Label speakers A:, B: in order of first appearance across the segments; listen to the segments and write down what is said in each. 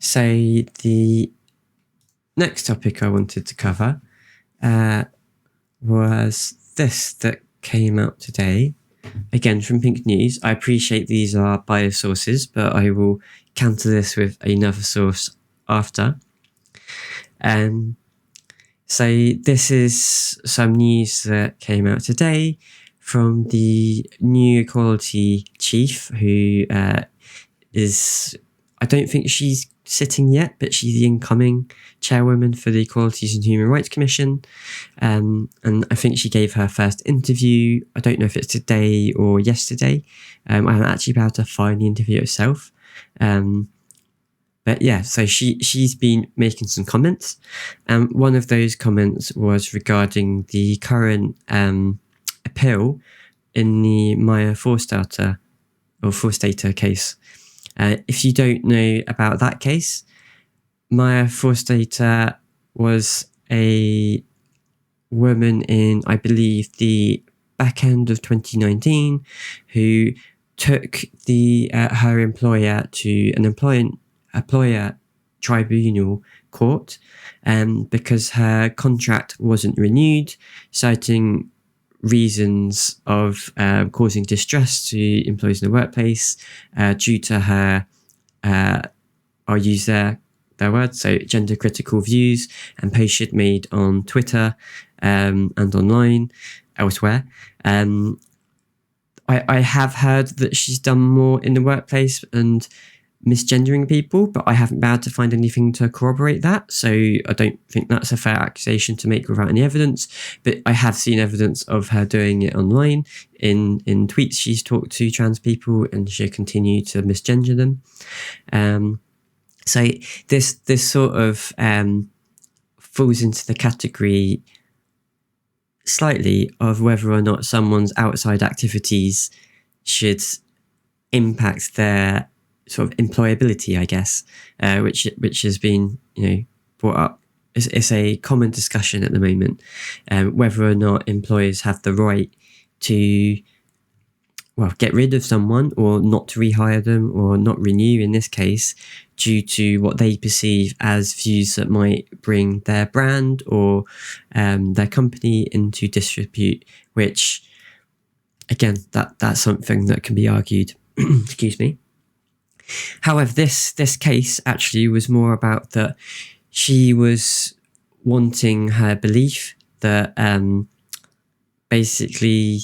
A: So the next topic I wanted to cover was this that came out today, again from Pink News. I appreciate these are biased sources, but I will counter this with another source after. So this is some news that came out today from the new equality chief, who is, I don't think she's sitting yet, but she's the incoming chairwoman for the Equalities and Human Rights Commission. And I think she gave her first interview. I don't know if it's today or yesterday. I haven't actually been able to find the interview itself. But yeah, so she's been making some comments. One of those comments was regarding the current appeal in the Maya Forstater case. If you don't know about that case, Maya Forstater was a woman in, I believe, the back end of 2019 who took her employer to an employer tribunal court because her contract wasn't renewed, citing reasons of causing distress to employees in the workplace due to her, I'll use their words, so gender critical views and posts she'd made on Twitter and online elsewhere. I have heard that she's done more in the workplace and misgendering people, but I haven't been able to find anything to corroborate that, so I don't think that's a fair accusation to make without any evidence. But I have seen evidence of her doing it online in tweets. She's talked to trans people and she'll continue to misgender them. So this sort of falls into the category slightly of whether or not someone's outside activities should impact their sort of employability, I guess, which has been, brought up. It's a common discussion at the moment, whether or not employers have the right to, get rid of someone or not to rehire them or not renew in this case due to what they perceive as views that might bring their brand or their company into disrepute, which, again, that's something that can be argued. Excuse me. However, this case actually was more about that she was wanting her belief that basically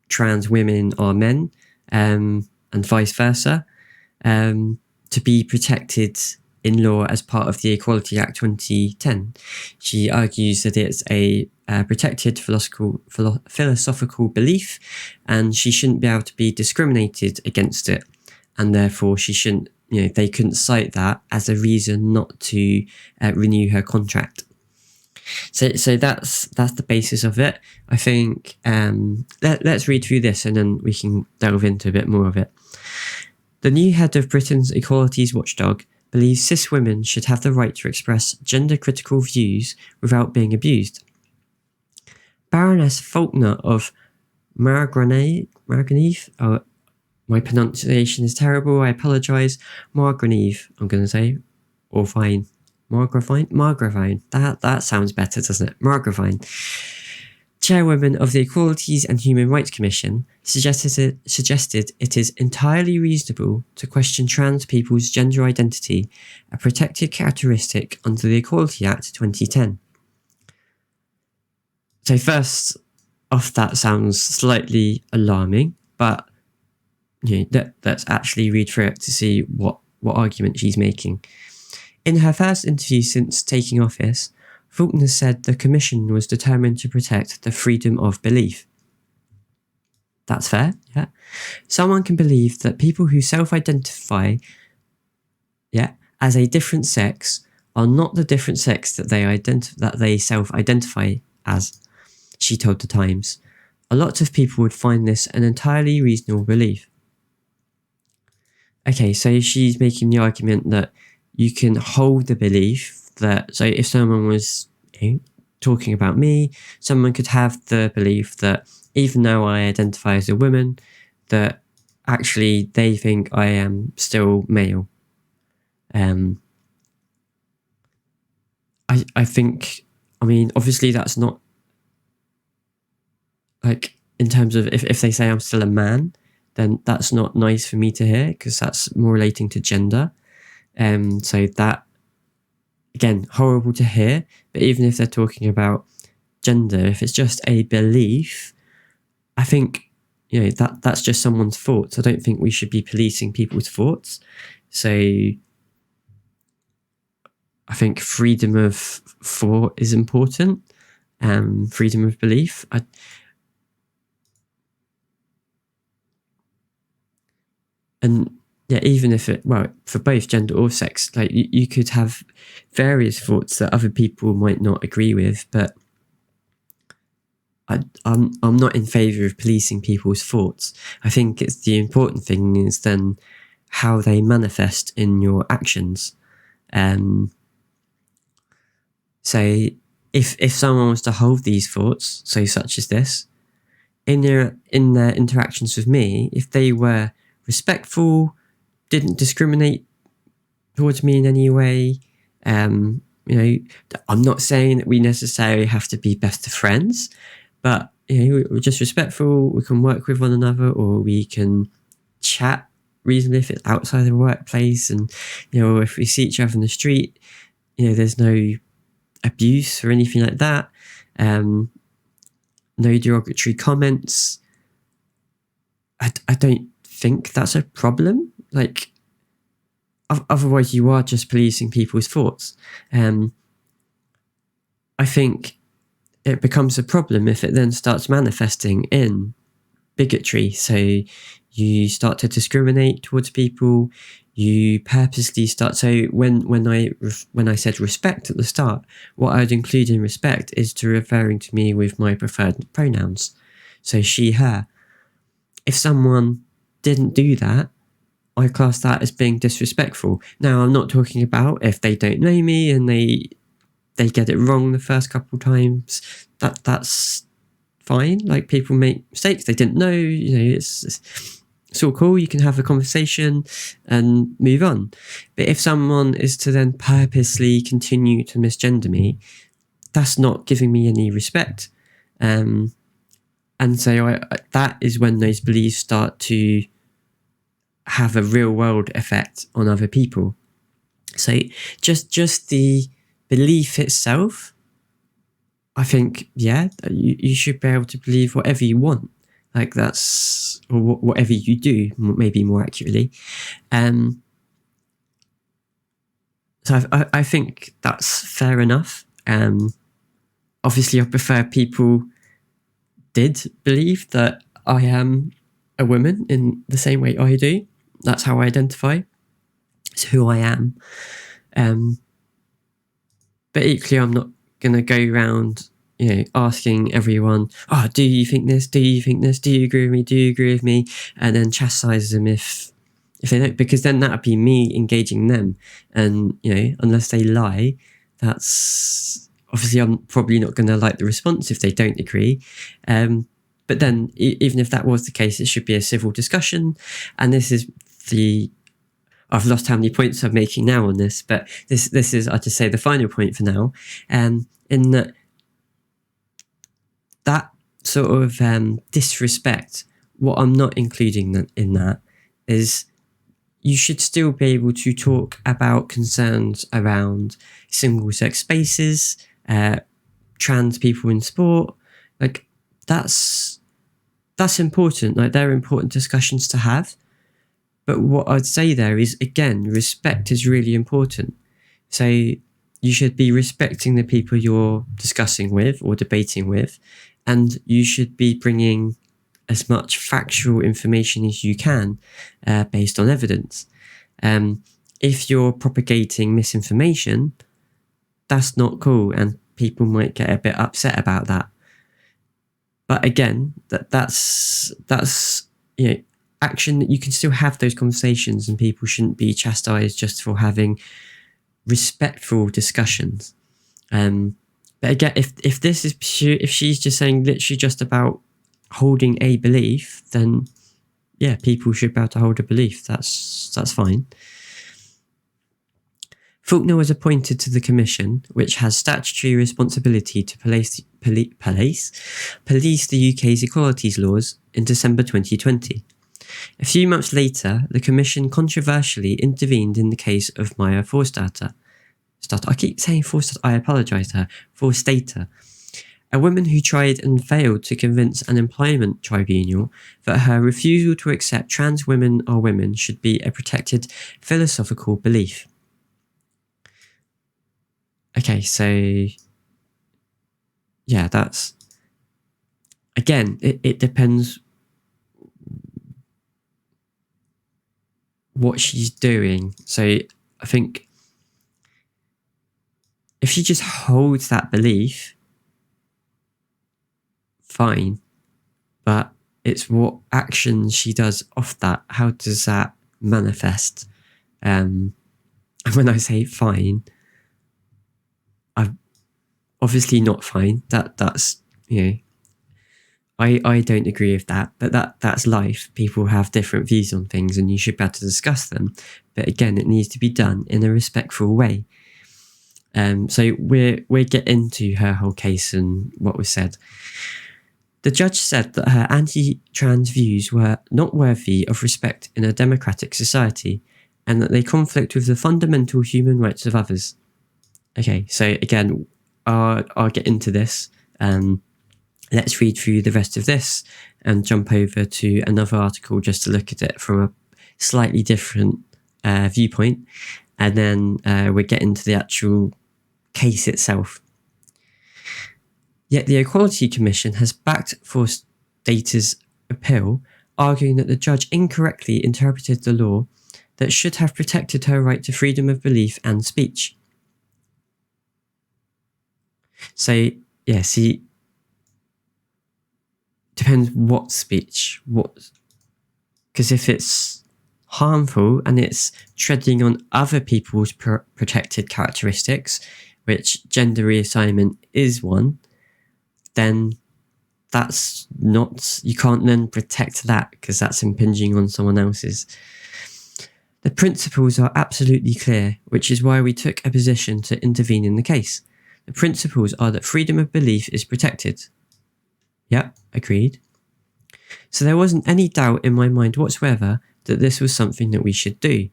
A: trans women are men and vice versa to be protected in law as part of the Equality Act 2010. She argues that it's a protected philosophical belief and she shouldn't be able to be discriminated against it. And therefore, she shouldn't, they couldn't cite that as a reason not to renew her contract. So that's the basis of it. I think let's read through this and then we can delve into a bit more of it. The new head of Britain's Equalities watchdog believes cis women should have the right to express gender-critical views without being abused. Baroness Faulkner of Margraneve, my pronunciation is terrible, I apologise. Margraneve, I'm going to say, or fine. Margravine. That sounds better, doesn't it? Margravine. Chairwoman of the Equalities and Human Rights Commission suggested it is entirely reasonable to question trans people's gender identity, a protected characteristic under the Equality Act 2010. So first off, that sounds slightly alarming, but let's actually read through it to see what argument she's making. In her first interview since taking office, Faulkner said the Commission was determined to protect the freedom of belief. That's fair, yeah. Someone can believe that people who self-identify, as a different sex are not the different sex that they self-identify as, she told The Times. A lot of people would find this an entirely reasonable belief. Okay, so she's making the argument that you can hold the belief that, so if someone was talking about me, someone could have the belief that even though I identify as a woman, that actually they think I am still male. I think, I mean, obviously that's not like, in terms of if they say I'm still a man, then that's not nice for me to hear, because that's more relating to gender. So that, again, horrible to hear. But even if they're talking about gender, if it's just a belief, I think, you know, that's just someone's thoughts. I don't think we should be policing people's thoughts. So I think freedom of thought is important. Freedom of belief. And yeah, even if it, well, for both gender or sex, like you could have various thoughts that other people might not agree with, but I'm not in favour of policing people's thoughts. I think it's the important thing is then how they manifest in your actions. So if someone was to hold these thoughts, so such as this, in their interactions with me, if they were respectful, didn't discriminate towards me in any way, you know, I'm not saying that we necessarily have to be best of friends, but you know, we're just respectful. We can work with one another, or we can chat reasonably if it's outside the workplace, and you know, if we see each other in the street, you know, there's no abuse or anything like that. No derogatory comments. I don't think that's a problem. Like, otherwise you are just policing people's thoughts. I think it becomes a problem if it then starts manifesting in bigotry. So you start to discriminate towards people. You purposely start. So when I said respect at the start, what I'd include in respect is to referring to me with my preferred pronouns. So she, her. If someone didn't do that, I class that as being disrespectful. Now, I'm not talking about if they don't know me and they get it wrong the first couple of times. That's fine. Like, people make mistakes. They didn't know, you know, it's all cool. You can have a conversation and move on. But if someone is to then purposely continue to misgender me, that's not giving me any respect. And so that is when those beliefs start to have a real world effect on other people. So just the belief itself, I think, yeah, you should be able to believe whatever you want. Like, that's, or whatever you do, maybe more accurately. So I think that's fair enough. Obviously, I prefer people did believe that I am a woman in the same way I do. That's how I identify. It's who I am. But equally, I'm not going to go around, you know, asking everyone, oh, do you think this? Do you think this? Do you agree with me? Do you agree with me? And then chastise them if they don't, because then that would be me engaging them. And, you know, unless they lie, that's obviously, I'm probably not going to like the response if they don't agree. But then even if that was the case, it should be a civil discussion. And this is I've lost how many points I'm making now on this, but this is, I'll just say, the final point for now. In that sort of disrespect, what I'm not including in that is you should still be able to talk about concerns around single-sex spaces, trans people in sport. Like, that's important. Like, they're important discussions to have. But what I'd say there is, again, respect is really important. So you should be respecting the people you're discussing with or debating with, and you should be bringing as much factual information as you can based on evidence. If you're propagating misinformation, that's not cool, and people might get a bit upset about that. But again, that's you know, action that you can still have those conversations, and people shouldn't be chastised just for having respectful discussions. But again, if this is if she's just saying literally just about holding a belief, then yeah, people should be able to hold a belief. That's fine. Faulkner was appointed to the commission, which has statutory responsibility to police the UK's equalities laws, in December 2020. A few months later, the commission controversially intervened in the case of Maya Forstater. I keep saying Forstater, I apologise to her. Forstater, a woman who tried and failed to convince an employment tribunal that her refusal to accept trans women are women should be a protected philosophical belief. Okay, so yeah, that's, again, it depends what she's doing. So I think if she just holds that belief, fine, but it's what actions she does off that. How does that manifest? And when I say fine, I'm obviously not fine. That's, you know, I don't agree with that, but that's life. People have different views on things and you should be able to discuss them. But again, it needs to be done in a respectful way. So we'll get into her whole case and what was said. The judge said that her anti-trans views were not worthy of respect in a democratic society and that they conflict with the fundamental human rights of others. Okay, so again, I'll get into this. Let's read through the rest of this and jump over to another article just to look at it from a slightly different viewpoint. And then we'll get into the actual case itself. Yet the Equality Commission has backed Forstater's appeal, arguing that the judge incorrectly interpreted the law that should have protected her right to freedom of belief and speech. So, yeah, see, depends what speech, because if it's harmful and it's treading on other people's protected characteristics, which gender reassignment is one, then that's not, you can't then protect that because that's impinging on someone else's. The principles are absolutely clear, which is why we took a position to intervene in the case. The principles are that freedom of belief is protected. Yep, agreed. So there wasn't any doubt in my mind whatsoever that this was something that we should do.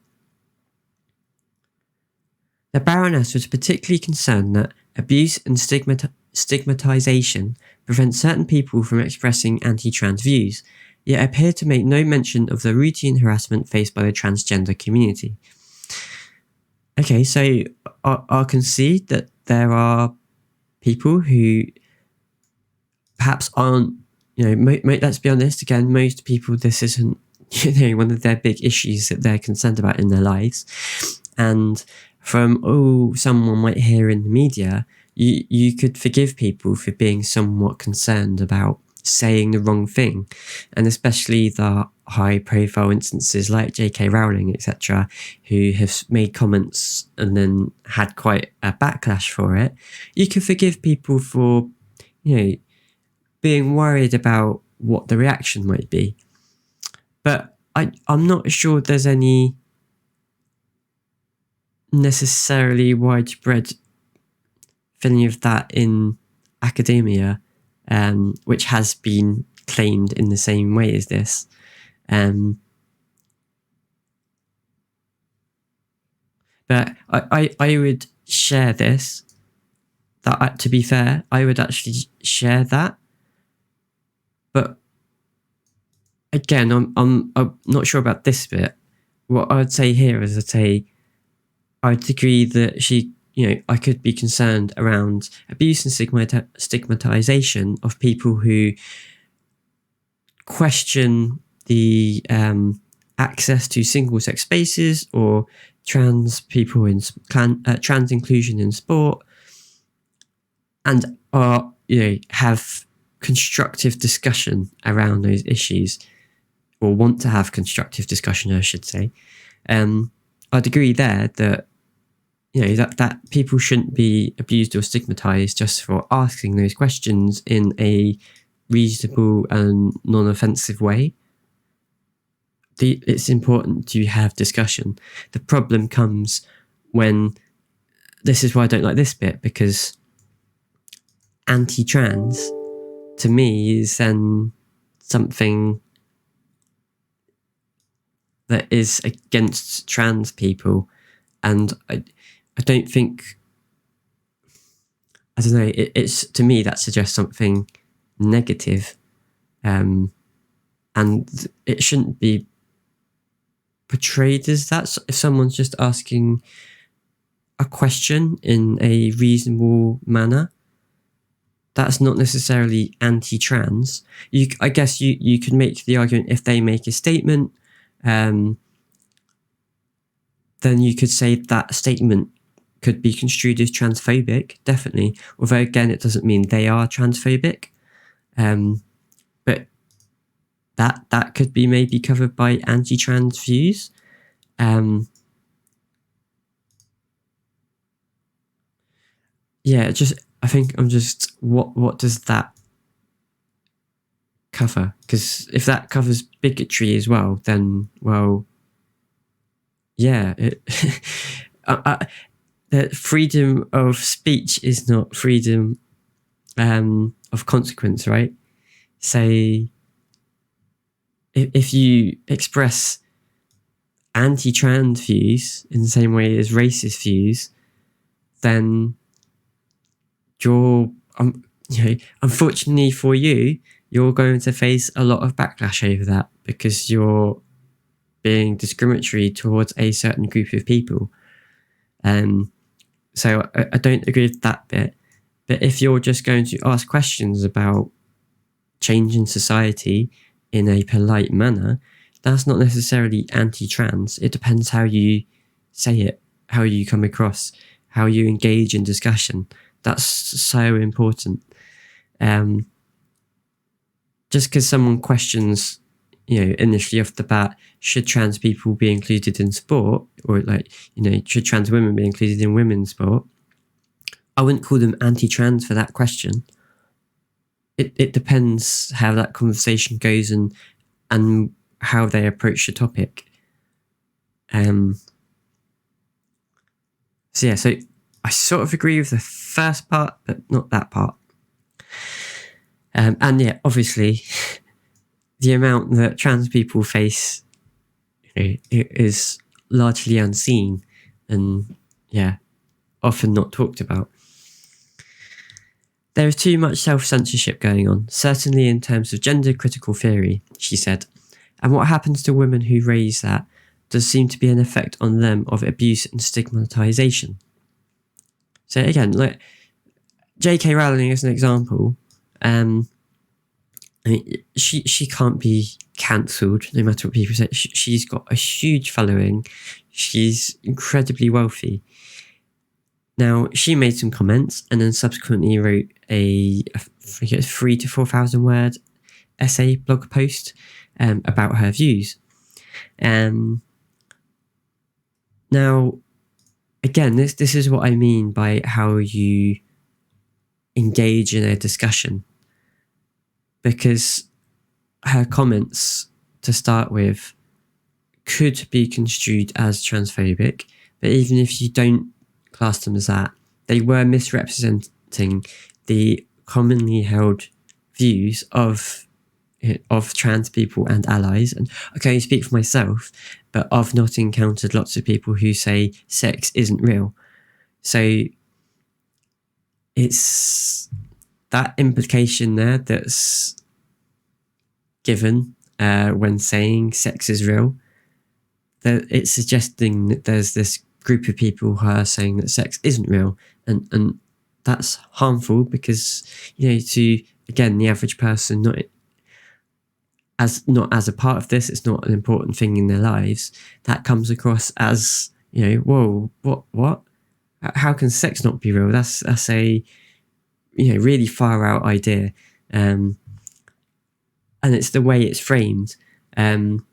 A: The Baroness was particularly concerned that abuse and stigmatisation prevent certain people from expressing anti-trans views, yet appeared to make no mention of the routine harassment faced by the transgender community. Okay, so I'll concede that there are people who perhaps aren't, let's be honest, again, most people, this isn't, one of their big issues that they're concerned about in their lives. And from someone might hear in the media, you could forgive people for being somewhat concerned about saying the wrong thing, and especially the high-profile instances like J.K. Rowling, etc., who have made comments and then had quite a backlash for it. You could forgive people for, being worried about what the reaction might be. But I'm not sure there's any necessarily widespread feeling of that in academia, which has been claimed in the same way as this. But I would share this, that to be fair, I would actually share that. But again, I'm not sure about this bit. What I would say here is I'd agree that she, I could be concerned around abuse and stigmatization of people who question the access to single-sex spaces or trans people in trans inclusion in sport, and are have constructive discussion around those issues, or want to have constructive discussion, I should say. I'd agree there that that people shouldn't be abused or stigmatized just for asking those questions in a reasonable and non-offensive way. It's important to have discussion. The problem comes when this is why I don't like this bit, because anti-trans to me is then something that is against trans people, and I don't think, I don't know, it's to me that suggests something negative, and it shouldn't be portrayed as that. If someone's just asking a question in a reasonable manner, that's not necessarily anti-trans. I guess you could make the argument, if they make a statement, then you could say that statement could be construed as transphobic, definitely. Although again, it doesn't mean they are transphobic. But that could be maybe covered by anti-trans views. Yeah, I think I'm just, what does that cover? Because if that covers bigotry as well, then, well, yeah, that freedom of speech is not freedom of consequence, right? So if you express anti-trans views in the same way as racist views, then you're, unfortunately for you, you're going to face a lot of backlash over that, because you're being discriminatory towards a certain group of people. So I don't agree with that bit. But if you're just going to ask questions about changing society in a polite manner, that's not necessarily anti-trans. It depends how you say it, how you come across, how you engage in discussion. That's so important. Just because someone questions, initially off the bat, should trans people be included in sport, or should trans women be included in women's sport, I wouldn't call them anti-trans for that question. It depends how that conversation goes and how they approach the topic. So I sort of agree with the first part, but not that part. And yeah, obviously, the amount that trans people face is largely unseen and, often not talked about. There is too much self-censorship going on, certainly in terms of gender-critical theory, she said. And what happens to women who raise that does seem to be an effect on them of abuse and stigmatization. So again, like J.K. Rowling as an example, she can't be cancelled no matter what people say. She's got a huge following. She's incredibly wealthy. Now, she made some comments and then subsequently wrote I think it's 3,000 to 4,000 word essay blog post about her views. Now, again, this is what I mean by how you engage in a discussion. Because her comments, to start with, could be construed as transphobic, but even if you don't class them as that, they were misrepresenting the commonly held views of trans people and allies. And I can only speak for myself, but I've not encountered lots of people who say sex isn't real. So it's that implication there that's given when saying sex is real, that it's suggesting that there's this group of people who are saying that sex isn't real, and that's harmful, because to, again, the average person, not as a part of this, it's not an important thing in their lives, that comes across as, whoa, what? How can sex not be real? That's a really far out idea, and it's the way it's framed. And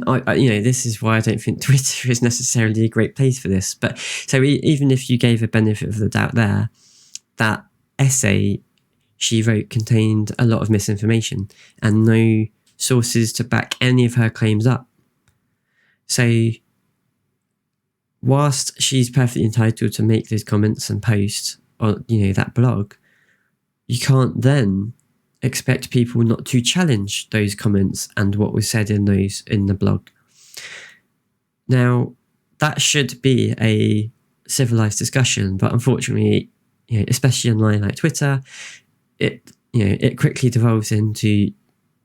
A: I this is why I don't think Twitter is necessarily a great place for this. But so even if you gave a benefit of the doubt there, that essay she wrote contained a lot of misinformation and no sources to back any of her claims up. So whilst she's perfectly entitled to make those comments and post on, that blog, you can't then expect people not to challenge those comments and what was said in the blog. Now, that should be a civilized discussion, but unfortunately, especially online like Twitter, it quickly devolves into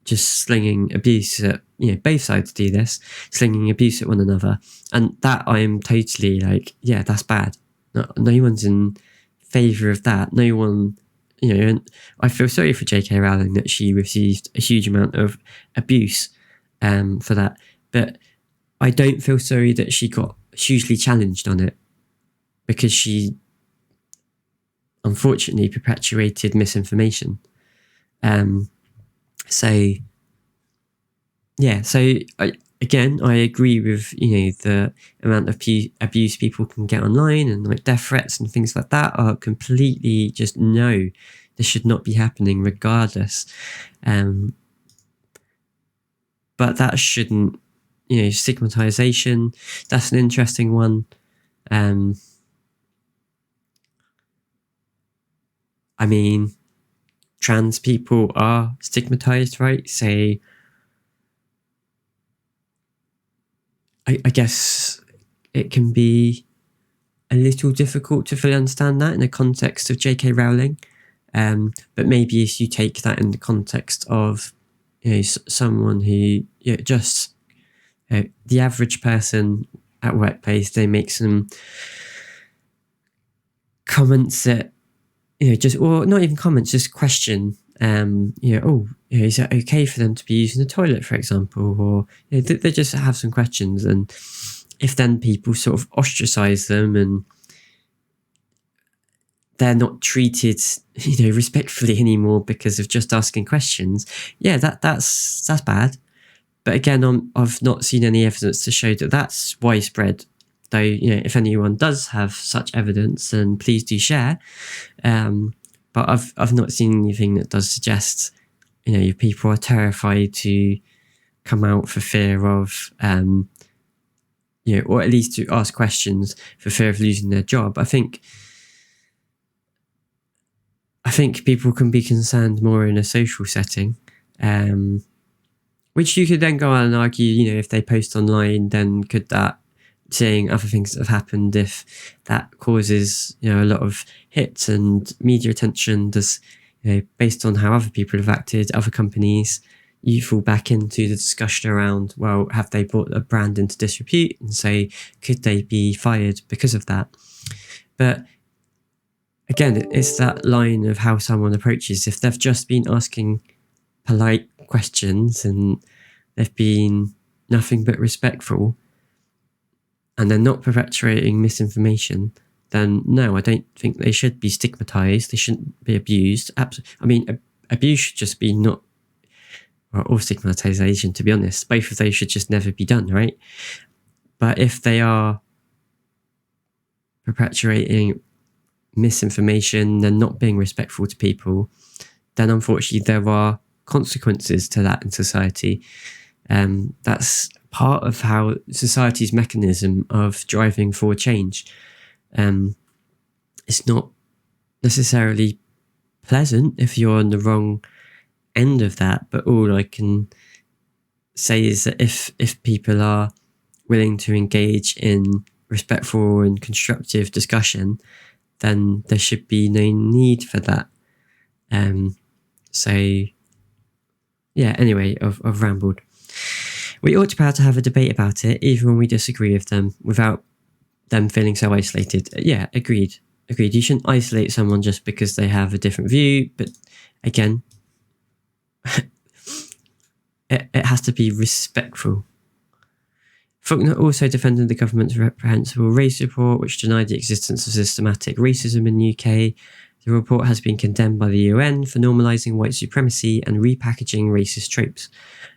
A: just slinging abuse at, both sides do this, slinging abuse at one another. And that I am totally like, yeah, that's bad. No one's in favour of that. No one, and I feel sorry for J.K. Rowling that she received a huge amount of abuse for that. But I don't feel sorry that she got hugely challenged on it, because she unfortunately perpetuated misinformation. So I agree with, the amount of abuse people can get online, and like death threats and things like that are completely just no, this should not be happening regardless. But that shouldn't, stigmatization, that's an interesting one. I mean, trans people are stigmatized, right? So I guess it can be a little difficult to fully understand that in the context of J.K. Rowling. But maybe if you take that in the context of, someone who, just the average person at workplace, they make some comments that, or not even comments, just question, is it okay for them to be using the toilet, for example? Or they just have some questions, and if then people sort of ostracize them and they're not treated, respectfully anymore because of just asking questions, that's bad. But again, I've not seen any evidence to show that that's widespread. Though, if anyone does have such evidence, then please do share. But I've not seen anything that does suggest, people are terrified to come out for fear of, or at least to ask questions for fear of losing their job. I think people can be concerned more in a social setting, which you could then go on and argue, if they post online, then could that, saying other things that have happened, if that causes, a lot of hits and media attention, does, based on how other people have acted, other companies, you fall back into the discussion around, well, have they brought a brand into disrepute, and say, could they be fired because of that? But again, it's that line of how someone approaches. If they've just been asking polite questions and they've been nothing but respectful, and they're not perpetuating misinformation, then no, I don't think they should be stigmatized. They shouldn't be abused. I mean, abuse should just be not, or stigmatization, to be honest. Both of those should just never be done, right? But if they are perpetuating misinformation and not being respectful to people, then unfortunately there are consequences to that in society. That's part of how society's mechanism of driving for change. It's not necessarily pleasant if you're on the wrong end of that, but all I can say is that if people are willing to engage in respectful and constructive discussion, then there should be no need for that. Anyway, I've rambled. We ought to be able to have a debate about it, even when we disagree with them, without them feeling so isolated. Yeah, agreed. You shouldn't isolate someone just because they have a different view, but again, it has to be respectful. Faulkner also defended the government's reprehensible race report, which denied the existence of systematic racism in the UK. The report has been condemned by the UN for normalising white supremacy and repackaging racist tropes.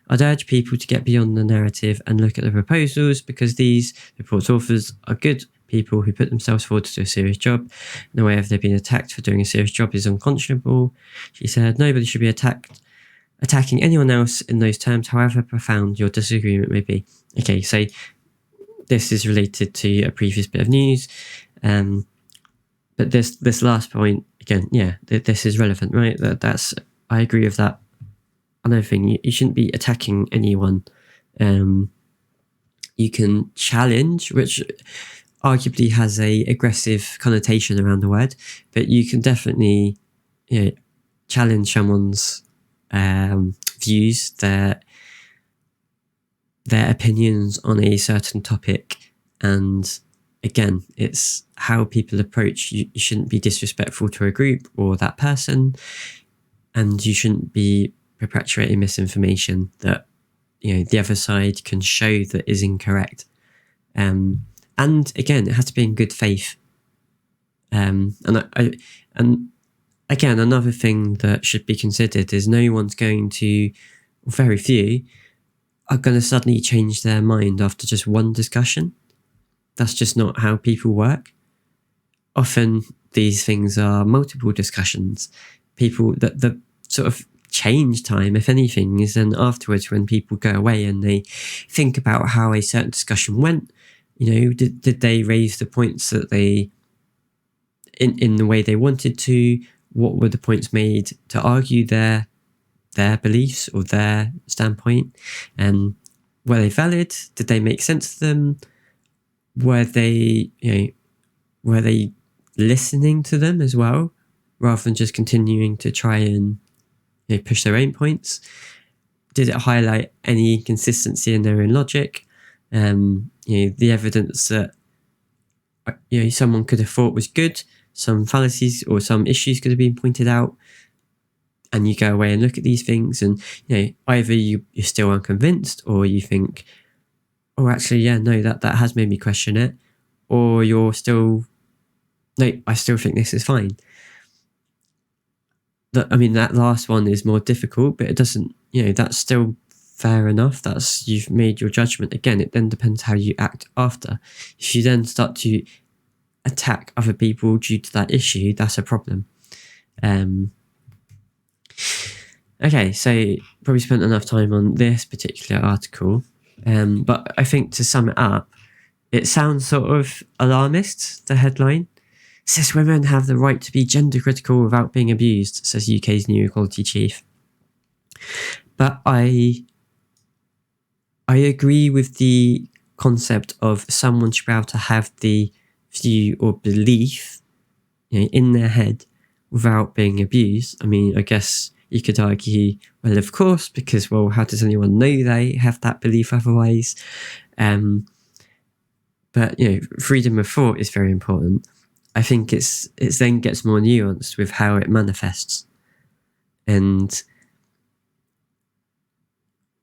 A: I'd urge people to get beyond the narrative and look at the proposals, because these report authors are good people who put themselves forward to do a serious job. No way have they been attacked for doing a serious job is unconscionable. She said, nobody should be attacking anyone else in those terms, however profound your disagreement may be. Okay, so this is related to a previous bit of news. But this last point, again, yeah, this is relevant, right? That's I agree with that. Another thing, you shouldn't be attacking anyone. You can challenge, which arguably has a aggressive connotation around the word, but you can definitely challenge someone's views, their opinions on a certain topic. And again, it's how people approach. You shouldn't be disrespectful to a group or that person, and you shouldn't be perpetuating misinformation that the other side can show that is incorrect. And again, it has to be in good faith. And again, another thing that should be considered is no one's going to, or very few, are going to suddenly change their mind after just one discussion. That's just not how people work. Often these things are multiple discussions. People, that the sort of change time, if anything, is then afterwards when people go away and they think about how a certain discussion went. Did they raise the points that they, in the way they wanted to? What were the points made to argue their beliefs or their standpoint? And were they valid? Did they make sense to them? Were they listening to them as well, rather than just continuing to try and push their own points? Did it highlight any inconsistency in their own logic? The evidence that someone could have thought was good, some fallacies or some issues could have been pointed out, and you go away and look at these things, and either you're still unconvinced, or you think, oh, actually, no, that has made me question it, or you're still, no, I still think this is fine. That last one is more difficult, but it doesn't, that's still fair enough. You've made your judgment. Again, it then depends how you act after. If you then start to attack other people due to that issue, that's a problem. Okay, so probably spent enough time on this particular article, but I think to sum it up, it sounds sort of alarmist, the headline. Says women have the right to be gender critical without being abused, says UK's new equality chief. But I agree with the concept of someone should be able to have the view or belief in their head without being abused. I guess you could argue, well, of course, because, well, how does anyone know they have that belief otherwise? But freedom of thought is very important. I think it's then gets more nuanced with how it manifests. And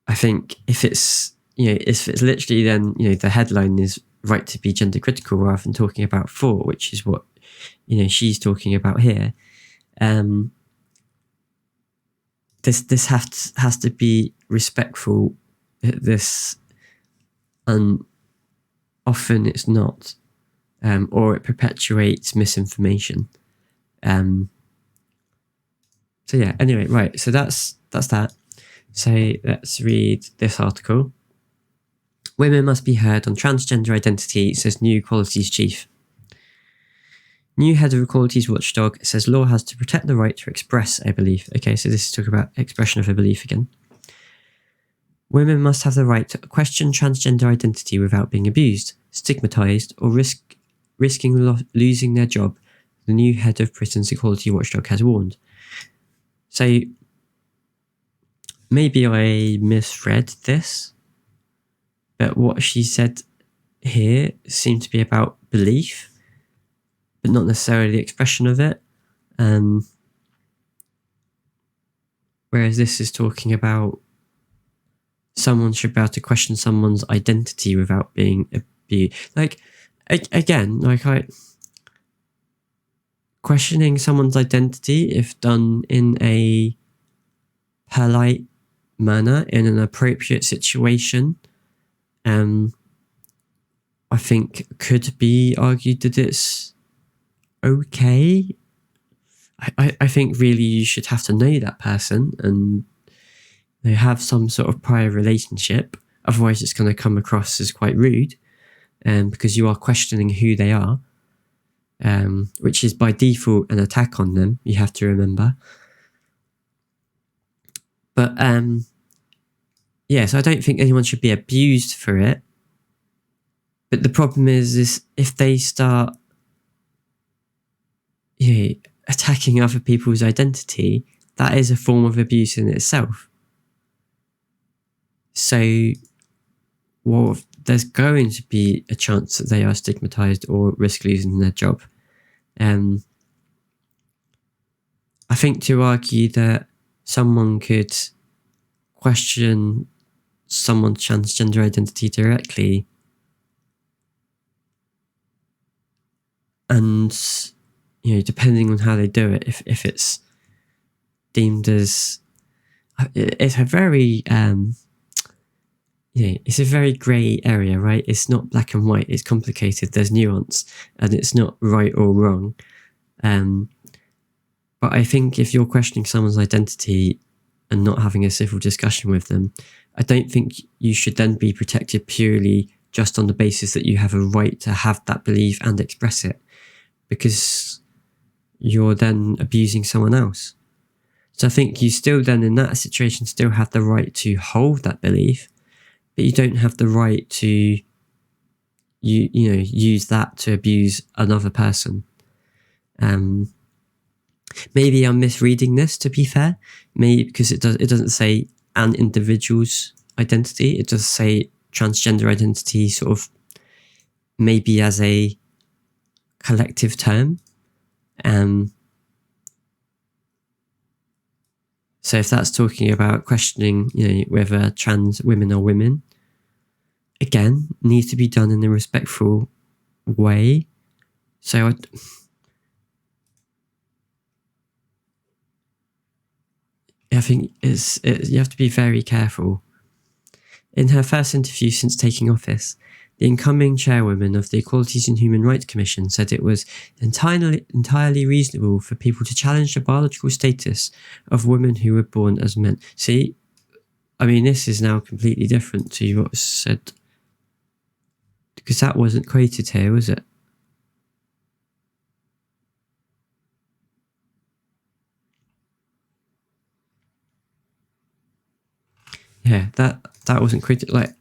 A: I think if it's literally then, the headline is right to be gender critical rather than talking about thought, which is what, she's talking about here. This has to be respectful. And often it's not. Or it perpetuates misinformation. So yeah, anyway, right. So that's that. So let's read this article. Women must be heard on transgender identity, says new Equalities chief. New head of Equalities watchdog says law has to protect the right to express a belief. Okay, so this is talking about expression of a belief again. Women must have the right to question transgender identity without being abused, stigmatised, or risking losing their job, the new head of Britain's Equality Watchdog has warned. So maybe I misread this, but what she said here seemed to be about belief, but not necessarily the expression of it. Whereas this is talking about someone should be able to question someone's identity without being abused. Questioning someone's identity, if done in a polite manner, in an appropriate situation, I think could be argued that it's okay. I think really you should have to know that person and they have some sort of prior relationship. Otherwise, it's going to come across as quite rude. because you are questioning who they are, which is by default an attack on them, you have to remember. But yes, I don't think anyone should be abused for it. But the problem is if they start attacking other people's identity, that is a form of abuse in itself. So, well, there's going to be a chance that they are stigmatized or risk losing their job. I think to argue that someone could question someone's transgender identity directly and, depending on how they do it, if it's deemed as, it's a very, it's a very grey area, right? It's not black and white, it's complicated, there's nuance, and it's not right or wrong. But I think if you're questioning someone's identity and not having a civil discussion with them, I don't think you should then be protected purely just on the basis that you have a right to have that belief and express it, because you're then abusing someone else. So I think you still then in that situation still have the right to hold that belief, but you don't have the right to use that to abuse another person. Maybe I'm misreading this, to be fair. Maybe because it doesn't say an individual's identity. It does say transgender identity, sort of maybe as a collective term. So if that's talking about questioning, whether trans women are women, again, needs to be done in a respectful way. So I think you have to be very careful. In her first interview since taking office, the incoming chairwoman of the Equalities and Human Rights Commission said it was entirely reasonable for people to challenge the biological status of women who were born as men. See, I mean, this is now completely different to what was said, because that wasn't quoted here, was it? Yeah, that wasn't quoted. Like,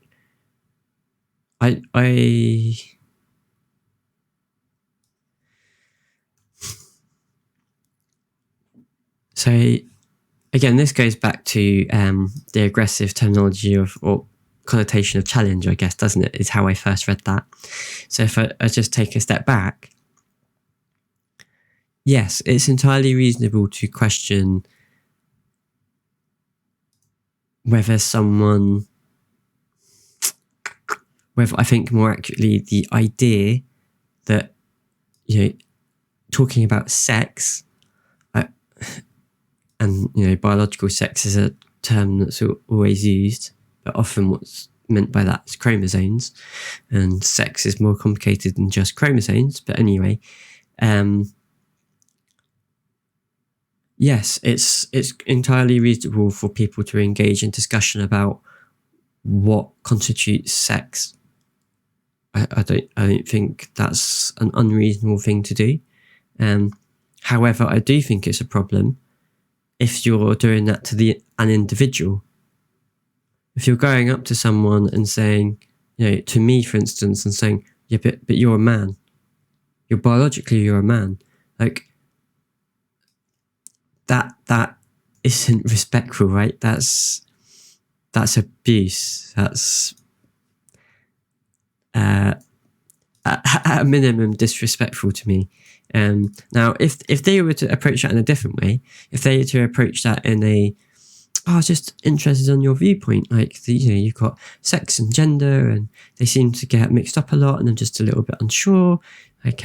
A: So again, this goes back to the aggressive terminology or connotation of challenge, I guess, doesn't it? Is how I first read that. So if I just take a step back, yes, it's entirely reasonable to question whether I think more accurately, the idea that, talking about sex, and, biological sex is a term that's always used, but often what's meant by that is chromosomes, and sex is more complicated than just chromosomes. But anyway, yes, it's entirely reasonable for people to engage in discussion about what constitutes sex. I don't think that's an unreasonable thing to do. However, I do think it's a problem if you're doing that to an individual. If you're going up to someone and saying, to me, for instance, and saying, yeah, but you're a man. You're a man. Like, that isn't respectful, right? That's abuse. That's at a minimum disrespectful to me. Now, if they were to approach that in a different way, if they were to approach that in I was just interested on your viewpoint, like you've got sex and gender, and they seem to get mixed up a lot, and I'm just a little bit unsure. Like,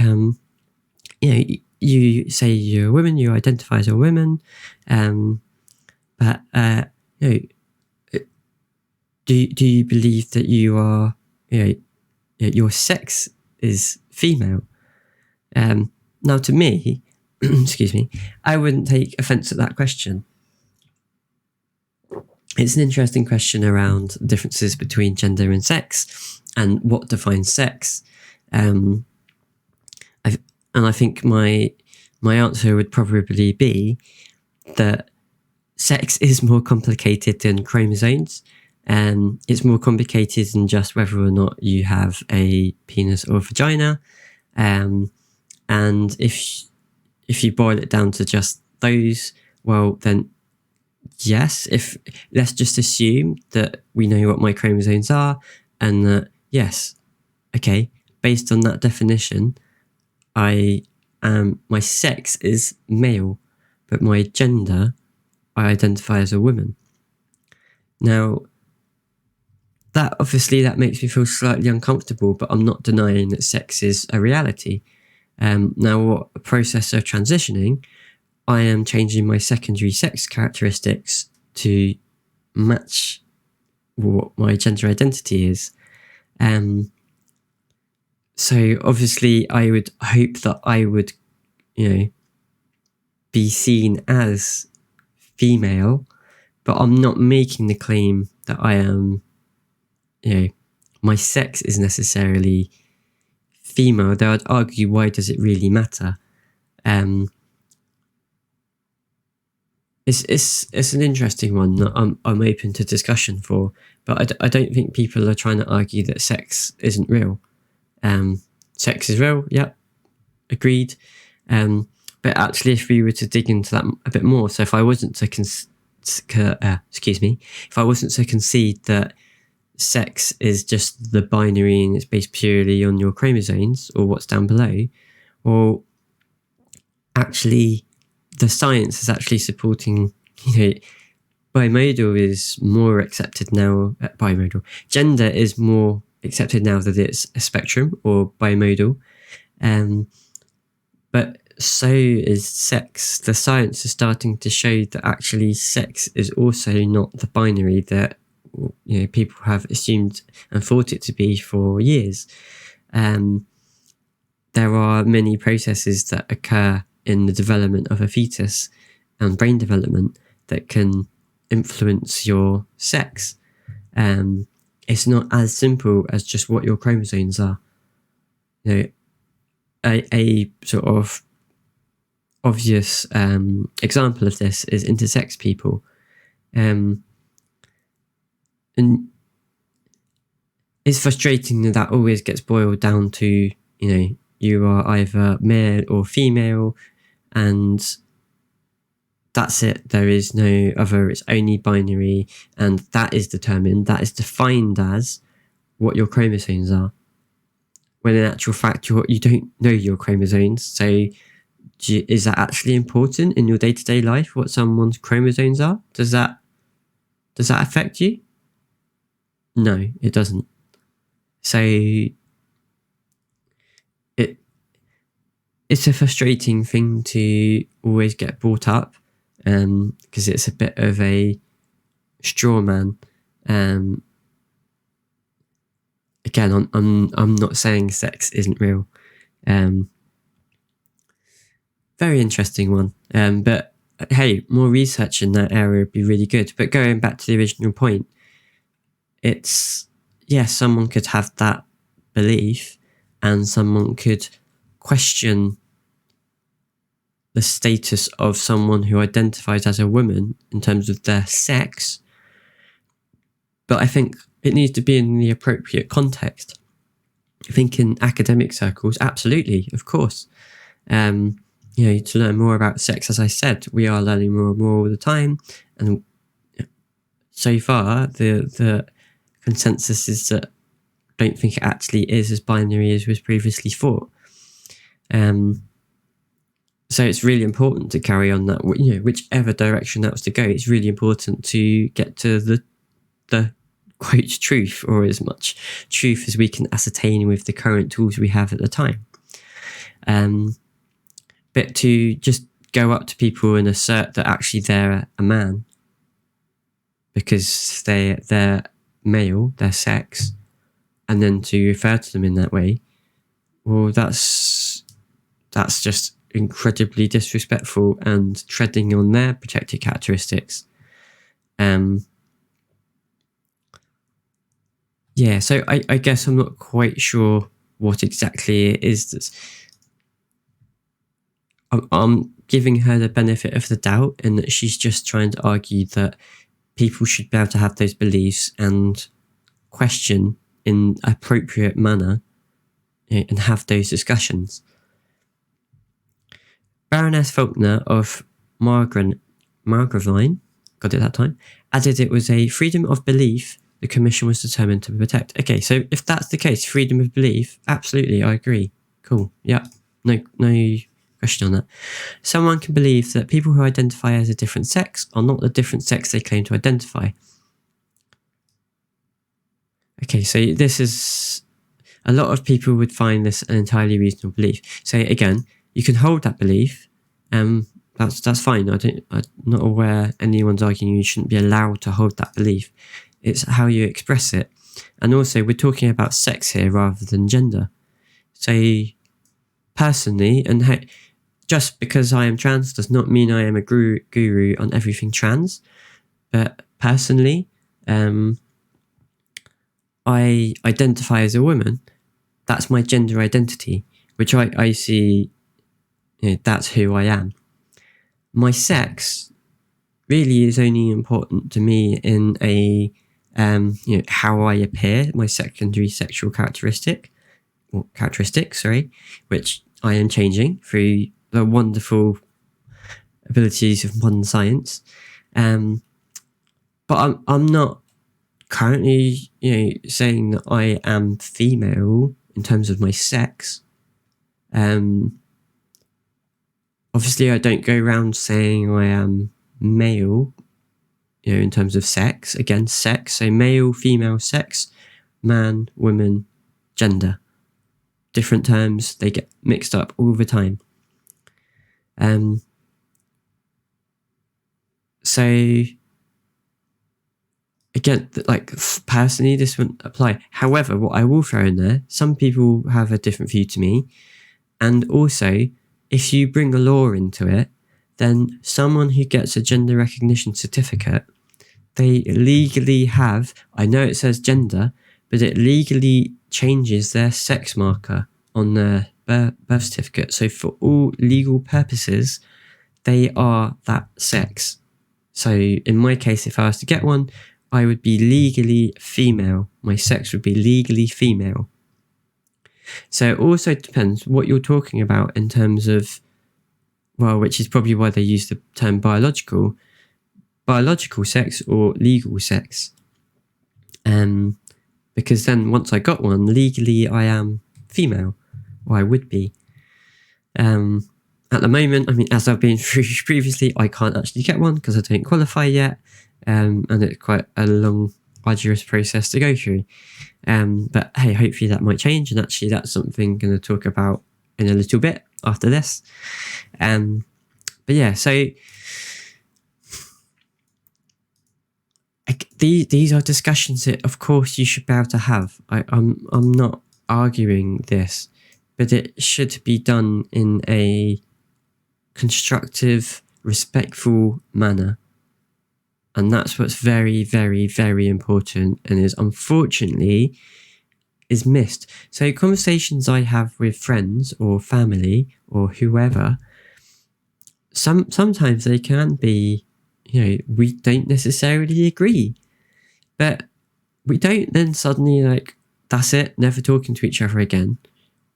A: you say you're a woman, you identify as a woman, but do you believe that you are, your sex is female? Now, to me, excuse me, I wouldn't take offence at that question. It's an interesting question around differences between gender and sex, and what defines sex. I think my answer would probably be that sex is more complicated than chromosomes. It's more complicated than just whether or not you have a penis or vagina. And if you boil it down to just those, well, then yes, let's just assume that we know what my chromosomes are, and that yes, okay, based on that definition, my sex is male, but my gender, I identify as a woman. Now, that makes me feel slightly uncomfortable, but I'm not denying that sex is a reality. Now, what a process of transitioning, I am changing my secondary sex characteristics to match what my gender identity is. So obviously I would hope that I would, be seen as female, but I'm not making the claim that I am, my sex is necessarily female, though I'd argue, why does it really matter? It's an interesting one that I'm open to discussion for, but I don't think people are trying to argue that sex isn't real. Sex is real, yep, agreed. But actually, if we were to dig into that a bit more, so if I wasn't to if I wasn't to concede that sex is just the binary and it's based purely on your chromosomes or what's down below, well, actually, the science is actually supporting, bimodal is more accepted now. Gender is more accepted now that it's a spectrum or bimodal. But so is sex. The science is starting to show that actually sex is also not the binary that people have assumed and thought it to be for years. There are many processes that occur in the development of a fetus and brain development that can influence your sex. It's not as simple as just what your chromosomes are. A sort of obvious example of this is intersex people. And it's frustrating that always gets boiled down to, you are either male or female, and that's it. There is no other. It's only binary, and that is defined as what your chromosomes are. When in actual fact, you don't know your chromosomes. So is that actually important in your day-to-day life, what someone's chromosomes are? Does that affect you? No, it doesn't. So it's a frustrating thing to always get brought up, because it's a bit of a straw man. Again, I'm not saying sex isn't real. Very interesting one. But hey, more research in that area would be really good. But going back to the original point, it's, yes, someone could have that belief and someone could question the status of someone who identifies as a woman in terms of their sex. But I think it needs to be in the appropriate context. I think in academic circles, absolutely, of course. To learn more about sex, as I said, we are learning more and more all the time. And so far, the consensus is that I don't think it actually is as binary as was previously thought. So it's really important to carry on that, whichever direction that was to go, it's really important to get to the quote truth, or as much truth as we can ascertain with the current tools we have at the time. But to just go up to people and assert that actually they're a man because they're male, their sex, and then to refer to them in that way, well, that's just incredibly disrespectful and treading on their protected characteristics. Yeah, so I guess I'm not quite sure what exactly it is that's... I'm giving her the benefit of the doubt in that she's just trying to argue that people should be able to have those beliefs and question in appropriate manner, and have those discussions. Baroness Faulkner of Margravine, got it that time, added it was a freedom of belief the Commission was determined to protect. Okay, so if that's the case, freedom of belief, absolutely, I agree. Cool, yeah, no question on that. Someone can believe that people who identify as a different sex are not the different sex they claim to identify. Okay, so this is... a lot of people would find this an entirely reasonable belief. So again, you can hold that belief. That's fine. I'm not aware anyone's arguing you shouldn't be allowed to hold that belief. It's how you express it. And also, we're talking about sex here rather than gender. So personally, and just because I am trans does not mean I am a guru on everything trans. But personally, I identify as a woman. That's my gender identity, which I see, that's who I am. My sex really is only important to me in a, how I appear, my secondary sexual characteristics, which I am changing through the wonderful abilities of modern science. But I'm not currently, saying that I am female in terms of my sex. Obviously, I don't go around saying I am male, in terms of sex. Again, sex, so male, female, sex, man, woman, gender. Different terms, they get mixed up all the time. So again, like, personally, this wouldn't apply. However, what I will throw in there, some people have a different view to me. And also, if you bring a law into it, then someone who gets a gender recognition certificate, they legally have, I know it says gender, but it legally changes their sex marker on their birth certificate. So for all legal purposes, they are that sex. So in my case, if I was to get one, I would be legally female. My sex would be legally female. So it also depends what you're talking about in terms of, well, which is probably why they use the term biological sex or legal sex. Because then once I got one, legally I am female, or I would be. At the moment, I mean, as I've been through previously, I can't actually get one because I don't qualify yet. And it's quite a long, arduous process to go through. But hey, hopefully that might change. And actually that's something I'm going to talk about in a little bit after this. But yeah, so these are discussions that, of course, you should be able to have. I'm not arguing this, but it should be done in a constructive, respectful manner. And that's what's very, very, very important, and is unfortunately is missed. So conversations I have with friends or family or whoever, sometimes they can be, we don't necessarily agree, but we don't then suddenly, like, that's it, never talking to each other again.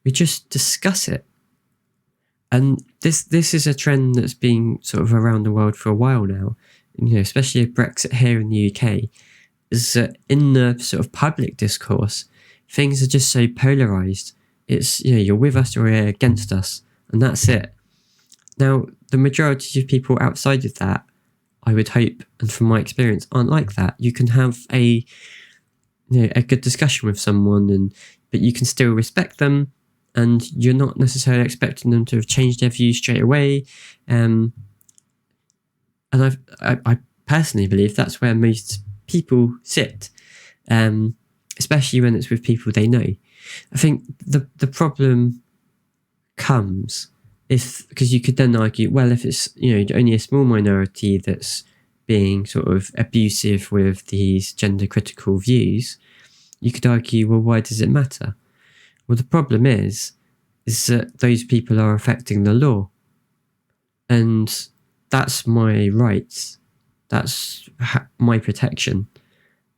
A: We just discuss it. And this is a trend that's been sort of around the world for a while now, especially with Brexit here in the UK, is that in the sort of public discourse, things are just so polarised. It's, you're with us or you're against us, and that's it. Now, the majority of people outside of that, I would hope, and from my experience, aren't like that. You can have a good discussion with someone, but you can still respect them, and you're not necessarily expecting them to have changed their views straight away. And I personally believe that's where most people sit, especially when it's with people they know. I think the problem comes because you could then argue, well, if it's only a small minority that's being sort of abusive with these gender critical views, you could argue, well, why does it matter? Well, the problem is that those people are affecting the law. And that's my rights. That's my protection.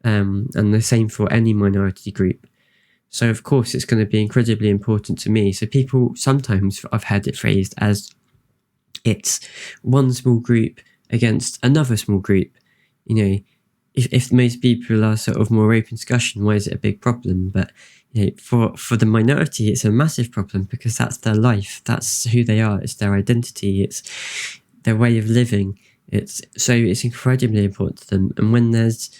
A: And the same for any minority group. So, of course, it's going to be incredibly important to me. So people, sometimes I've heard it phrased as it's one small group against another small group. You know, if most people are sort of more open discussion, why is it a big problem? But you know, for the minority, it's a massive problem because that's their life, that's who they are, it's their identity, it's their way of living. It's incredibly important to them. And when there's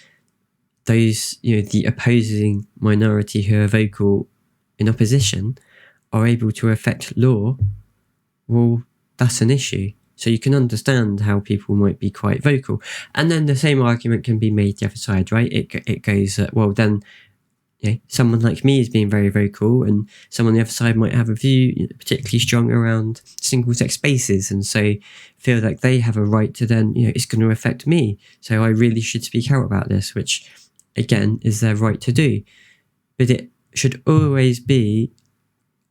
A: those, you know, the opposing minority who are vocal in opposition are able to affect law, well, that's an issue. So you can understand how people might be quite vocal. And then the same argument can be made the other side, right? It goes that, well, then, you know, someone like me is being very vocal, and someone on the other side might have a view, you know, particularly strong around single-sex spaces, and so feel like they have a right to then, you know, it's going to affect me, so I really should speak out about this, which, again, is their right to do. But it should always be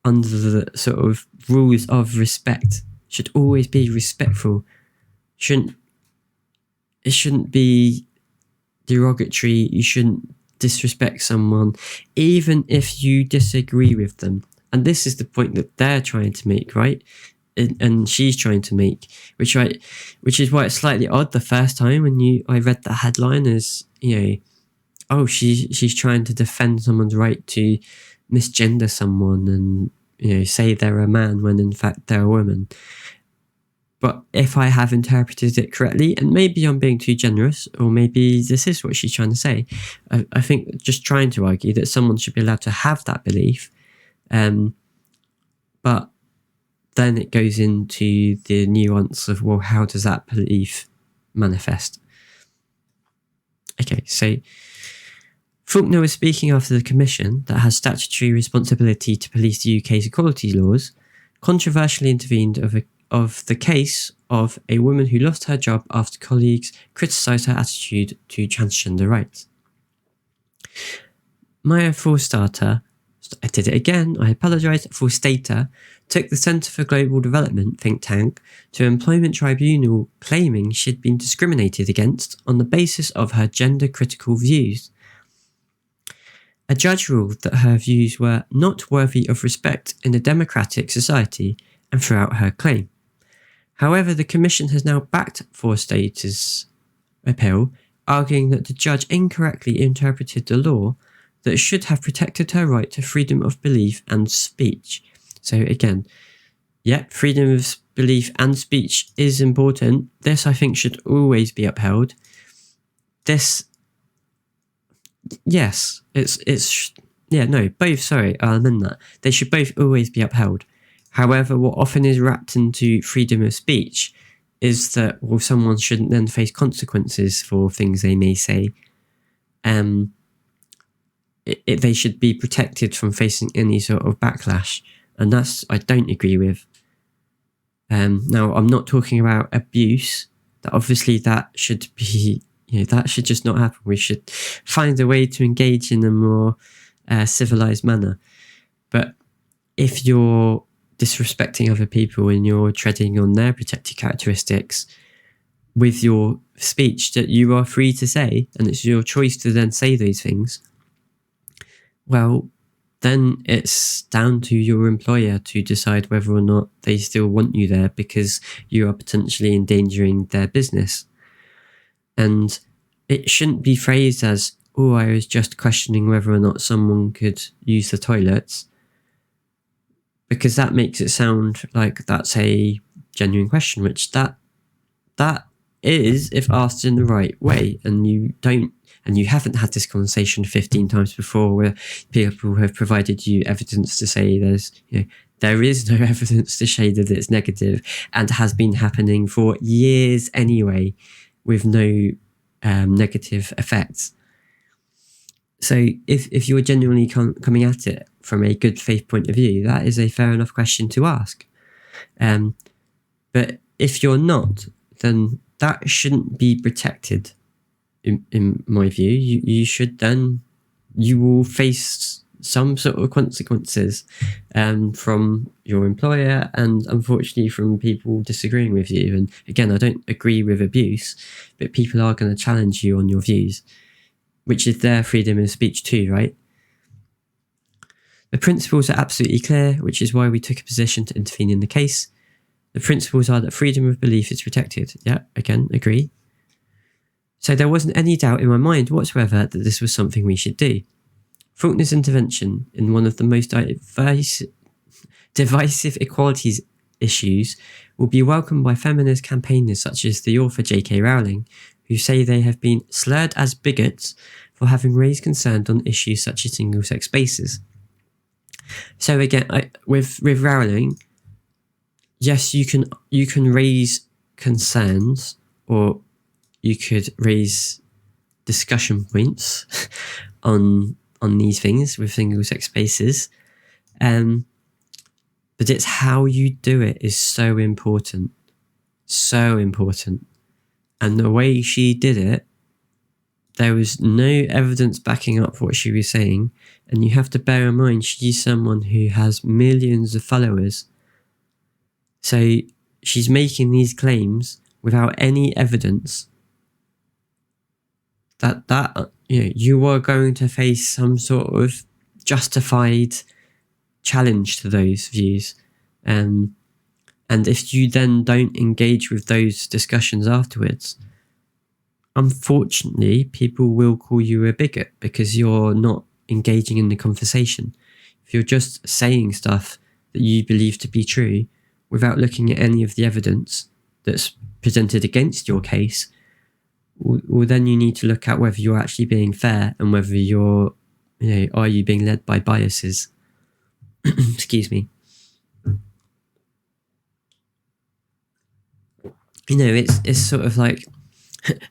A: under the sort of rules of respect. Should always be respectful. It shouldn't be derogatory. You shouldn't disrespect someone, even if you disagree with them. And this is the point that they're trying to make, right? And she's trying to make, which is why it's slightly odd the first time when I read that headline is, you know, oh, she's trying to defend someone's right to misgender someone and, you know, say they're a man when in fact they're a woman. But if I have interpreted it correctly, and maybe I'm being too generous, or maybe this is what she's trying to say, I think just trying to argue that someone should be allowed to have that belief, but then it goes into the nuance of, well, how does that belief manifest? Okay, so Faulkner was speaking after the commission that has statutory responsibility to police the UK's equality laws controversially intervened of the case of a woman who lost her job after colleagues criticised her attitude to transgender rights. Maya Forstater, I did it again, I apologise, Forstater, took the Centre for Global Development think tank to an employment tribunal claiming she'd been discriminated against on the basis of her gender-critical views. A judge ruled that her views were not worthy of respect in a democratic society and threw out her claim. However, the Commission has now backed Forstater's appeal, arguing that the judge incorrectly interpreted the law that should have protected her right to freedom of belief and speech. So again, yeah, freedom of belief and speech is important. This, I think, should always be upheld. Both, sorry, I'll amend that. They should both always be upheld. However, what often is wrapped into freedom of speech is that, well, someone shouldn't then face consequences for things they may say. They should be protected from facing any sort of backlash, and that's I don't agree with. Now, I'm not talking about abuse. That should be, you know, that should just not happen. We should find a way to engage in a more civilised manner. But if you're disrespecting other people and you're treading on their protected characteristics with your speech that you are free to say, and it's your choice to then say those things, well, then it's down to your employer to decide whether or not they still want you there because you are potentially endangering their business. And it shouldn't be phrased as, oh, I was just questioning whether or not someone could use the toilets, because that makes it sound like that's a genuine question, which that is if asked in the right way, and you haven't had this conversation 15 times before where people have provided you evidence to say there is no evidence to say that it's negative and has been happening for years anyway with no negative effects. So if you're genuinely coming at it from a good faith point of view, that is a fair enough question to ask. But if you're not, then that shouldn't be protected. In my view, you should then you will face some sort of consequences from your employer and unfortunately from people disagreeing with you. And again, I don't agree with abuse, but people are going to challenge you on your views, which is their freedom of speech too, right? The principles are absolutely clear, which is why we took a position to intervene in the case. The principles are that freedom of belief is protected. Yeah, again, agree. So there wasn't any doubt in my mind whatsoever that this was something we should do. Faulkner's intervention in one of the most divisive equalities issues will be welcomed by feminist campaigners such as the author J.K. Rowling, who say they have been slurred as bigots for having raised concerns on issues such as single-sex spaces. So again, with Rowling, yes, you can raise concerns, or you could raise discussion points on these things with single-sex spaces, but it's how you do it is so important, and the way she did it, there was no evidence backing up what she was saying, and you have to bear in mind she's someone who has millions of followers. So she's making these claims without any evidence that you are going to face some sort of justified challenge to those views. And if you then don't engage with those discussions afterwards, unfortunately, people will call you a bigot because you're not engaging in the conversation. If you're just saying stuff that you believe to be true without looking at any of the evidence that's presented against your case, well, then you need to look at whether you're actually being fair and whether are you being led by biases? Excuse me. It's sort of like,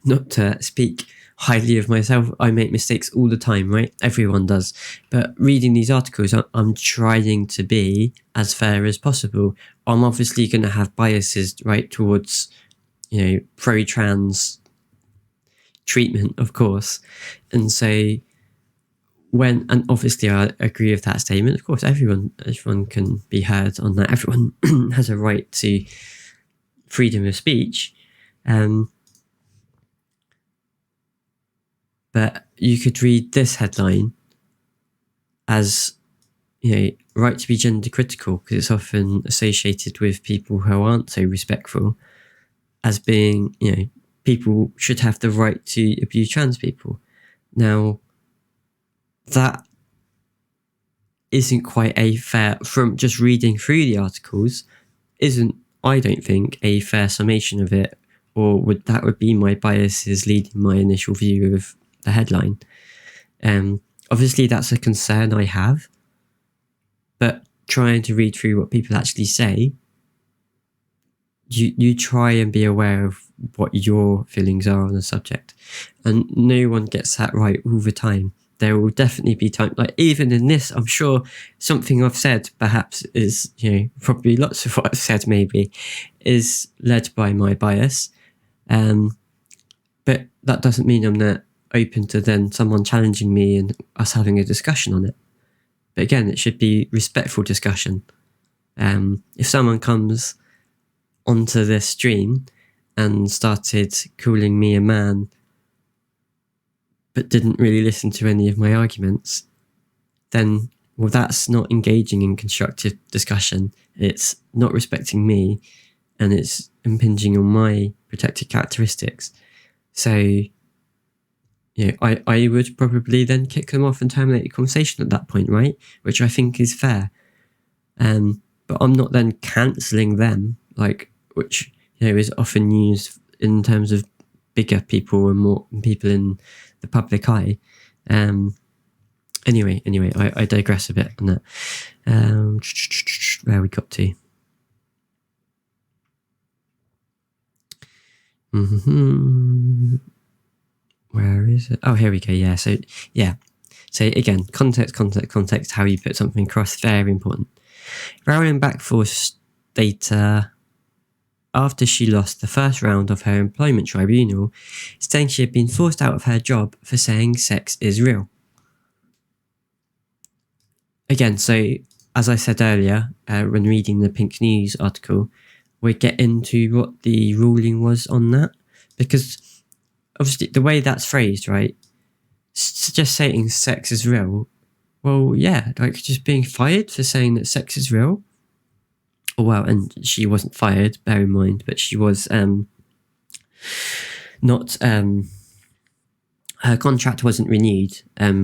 A: not to speak highly of myself, I make mistakes all the time, right? Everyone does. But reading these articles, I'm trying to be as fair as possible. I'm obviously going to have biases, right, towards, pro-trans treatment, of course. And so and obviously I agree with that statement. Of course, everyone can be heard on that. Everyone has a right to freedom of speech. But you could read this headline as, right to be gender critical, because it's often associated with people who aren't so respectful, as being, people should have the right to abuse trans people. Now, that isn't quite a fair, from just reading through the articles, I don't think, a fair summation of it, or that would be my biases leading my initial view of the headline. Obviously that's a concern I have, but trying to read through what people actually say, you try and be aware of what your feelings are on the subject, and no one gets that right all the time. There will definitely be time, like even in this, I'm sure something I've said perhaps is, probably lots of what I've said maybe is led by my bias, but that doesn't mean I'm not open to then someone challenging me and us having a discussion on it. But again, it should be respectful discussion. If someone comes onto this stream and started calling me a man but didn't really listen to any of my arguments, then, well, that's not engaging in constructive discussion. It's not respecting me, and it's impinging on my protected characteristics. So, I would probably then kick them off and terminate the conversation at that point, right? Which I think is fair. But I'm not then cancelling them, which, is often used in terms of bigger people and more people in the public eye. Anyway, I digress a bit on that. Where we got to? Where is it? Oh, here we go. Yeah. So again, context, how you put something across, very important. Rowling back Forstater after she lost the first round of her employment tribunal, saying she had been forced out of her job for saying sex is real. again, so as I said earlier, when reading the Pink News article, we get into what the ruling was on that, because obviously the way that's phrased, right, just saying sex is real, well, yeah, like just being fired for saying that sex is real. Well, and she wasn't fired, bear in mind, but she was not, her contract wasn't renewed,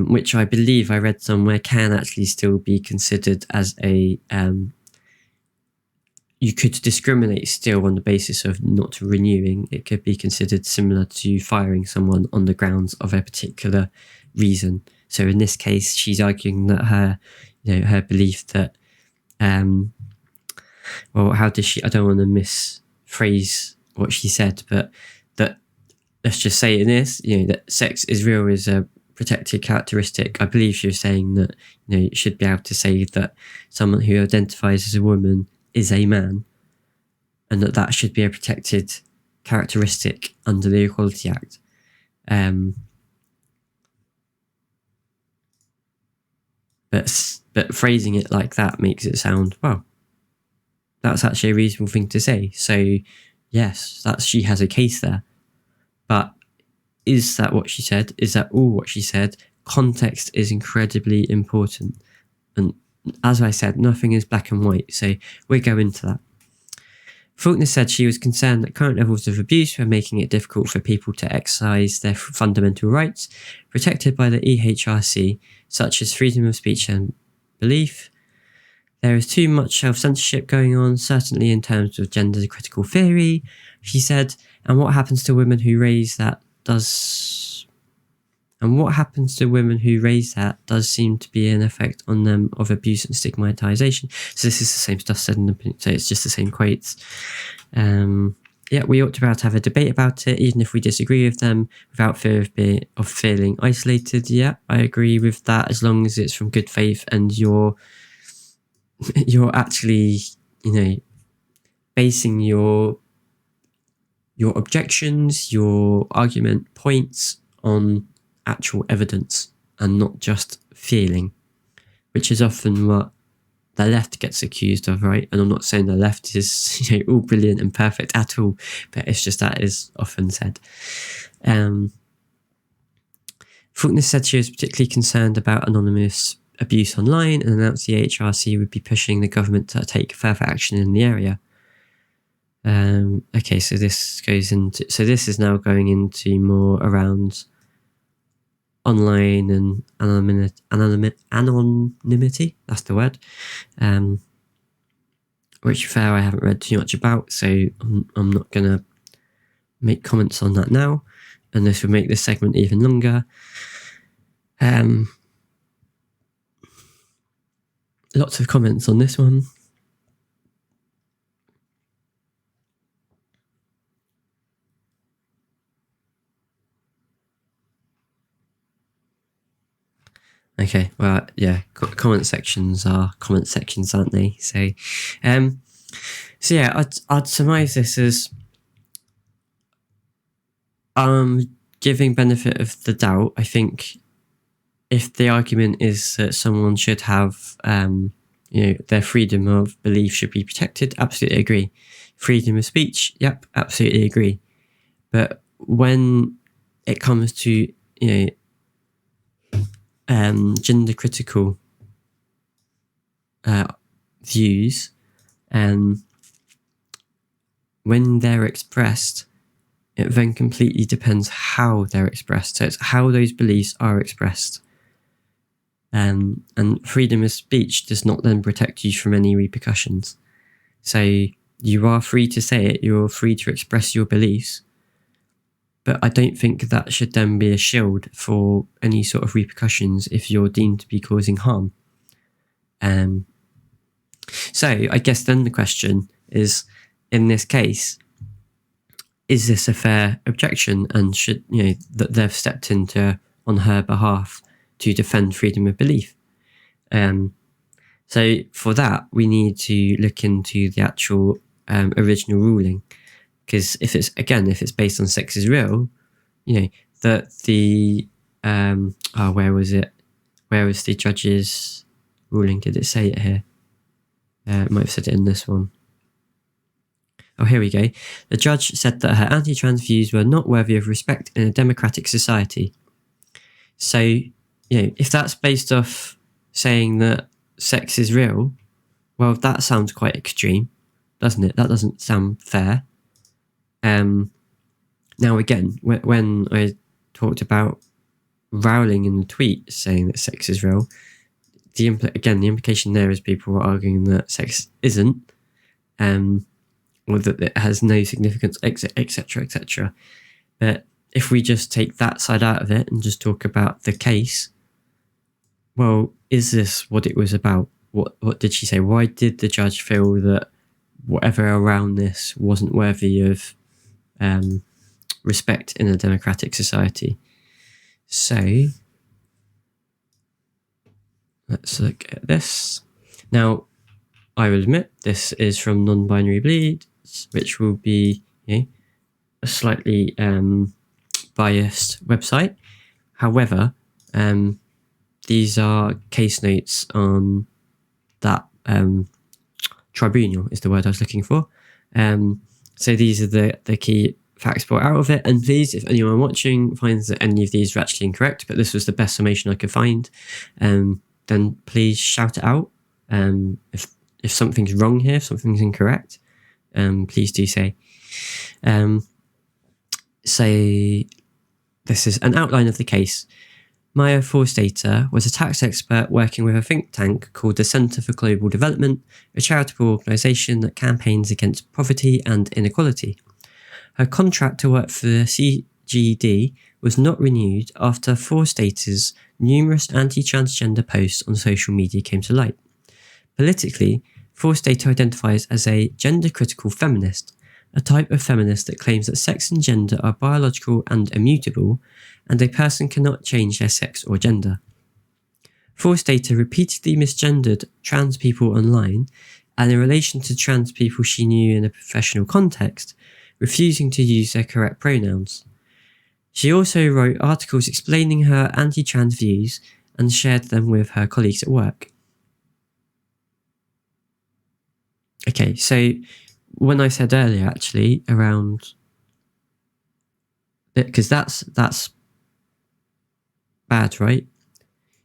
A: which I believe I read somewhere can actually still be considered as a, you could discriminate still on the basis of not renewing. It could be considered similar to firing someone on the grounds of a particular reason. So in this case, she's arguing that her, her belief that, well, how does she, I don't want to misphrase what she said, but that, let's just say in this, that sex is real is a protected characteristic. I believe she was saying that, you should be able to say that someone who identifies as a woman is a man, and that should be a protected characteristic under the Equality Act. But phrasing it like that makes it sound, well, that's actually a reasonable thing to say. So yes, she has a case there. But is that what she said? Is that all what she said? Context is incredibly important. And as I said, nothing is black and white. So we'll go into that. Faulkner said she was concerned that current levels of abuse were making it difficult for people to exercise their fundamental rights protected by the EHRC, such as freedom of speech and belief. There is too much self-censorship going on, certainly in terms of gender critical theory, she said, and what happens to women who raise that does seem to be an effect on them of abuse and stigmatization. So this is the same stuff said in the, so it's just the same quotes. Yeah, we ought to be able to have a debate about it, even if we disagree with them, without fear of feeling isolated. Yeah, I agree with that, as long as it's from good faith and you're actually, basing your objections, your argument points on actual evidence and not just feeling, which is often what the left gets accused of, right? And I'm not saying the left is all brilliant and perfect at all, but it's just that is often said. Faulkner said she was particularly concerned about anonymous abuse online and announced the EHRC would be pushing the government to take further action in the area. Okay, so this is now going into more around online and anonymity, that's the word, which fair I haven't read too much about, so I'm not going to make comments on that now, and this will make this segment even longer. Lots of comments on this one. Okay, well, yeah, comment sections are comment sections, aren't they? So, yeah, I'd surmise this as giving benefit of the doubt. I think if the argument is that someone should have, their freedom of belief should be protected, absolutely agree. Freedom of speech, yep, absolutely agree. But when it comes to, gender critical views, when they're expressed, it then completely depends how they're expressed. So it's how those beliefs are expressed. And freedom of speech does not then protect you from any repercussions. So you are free to say it, you're free to express your beliefs, but I don't think that should then be a shield for any sort of repercussions if you're deemed to be causing harm. So I guess then the question is, in this case, is this a fair objection, and should, that they've stepped into on her behalf to defend freedom of belief? So for that, we need to look into the actual original ruling, because if it's based on sex is real, that the where was the judge's ruling? Did it say it here? It might have said it in this one. Oh, here we go. The judge said that her anti-trans views were not worthy of respect in a democratic society. So, if that's based off saying that sex is real, well, that sounds quite extreme, doesn't it? That doesn't sound fair. Now, again, when I talked about Rowling in the tweet saying that sex is real, the implication there is people were arguing that sex isn't, or that it has no significance, etc., etc. But if we just take that side out of it and just talk about the case, well, is this what it was about? What did she say? Why did the judge feel that whatever around this wasn't worthy of respect in a democratic society? So let's look at this. Now, I will admit this is from Non-Binary Bleeds, which will be a slightly biased website. However, these are case notes on that tribunal is the word I was looking for. So these are the key facts brought out of it. And please, if anyone watching finds that any of these are actually incorrect, but this was the best summation I could find, then please shout it out. If something's wrong here, if something's incorrect, please do say. So this is an outline of the case. Maya Forstater was a tax expert working with a think tank called the Centre for Global Development, a charitable organisation that campaigns against poverty and inequality. Her contract to work for the CGD was not renewed after Forstater's numerous anti-transgender posts on social media came to light. Politically, Forstater identifies as a gender-critical feminist, a type of feminist that claims that sex and gender are biological and immutable, and a person cannot change their sex or gender. Forstater repeatedly misgendered trans people online, and in relation to trans people she knew in a professional context, refusing to use their correct pronouns. She also wrote articles explaining her anti-trans views and shared them with her colleagues at work. Okay, so when I said earlier, actually, around... because that's bad, right?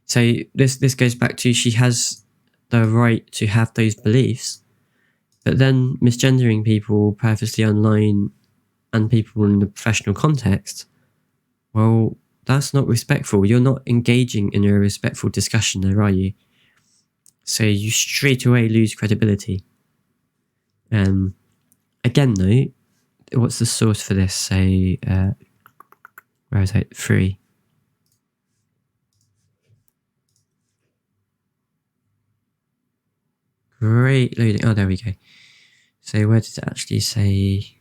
A: So this goes back to she has the right to have those beliefs, but then misgendering people purposely online and people in the professional context, well, that's not respectful. You're not engaging in a respectful discussion there, are you? So you straight away lose credibility. Again, though, what's the source for this? Say, where is it? 3. Great loading. Oh, there we go. So where does it actually say?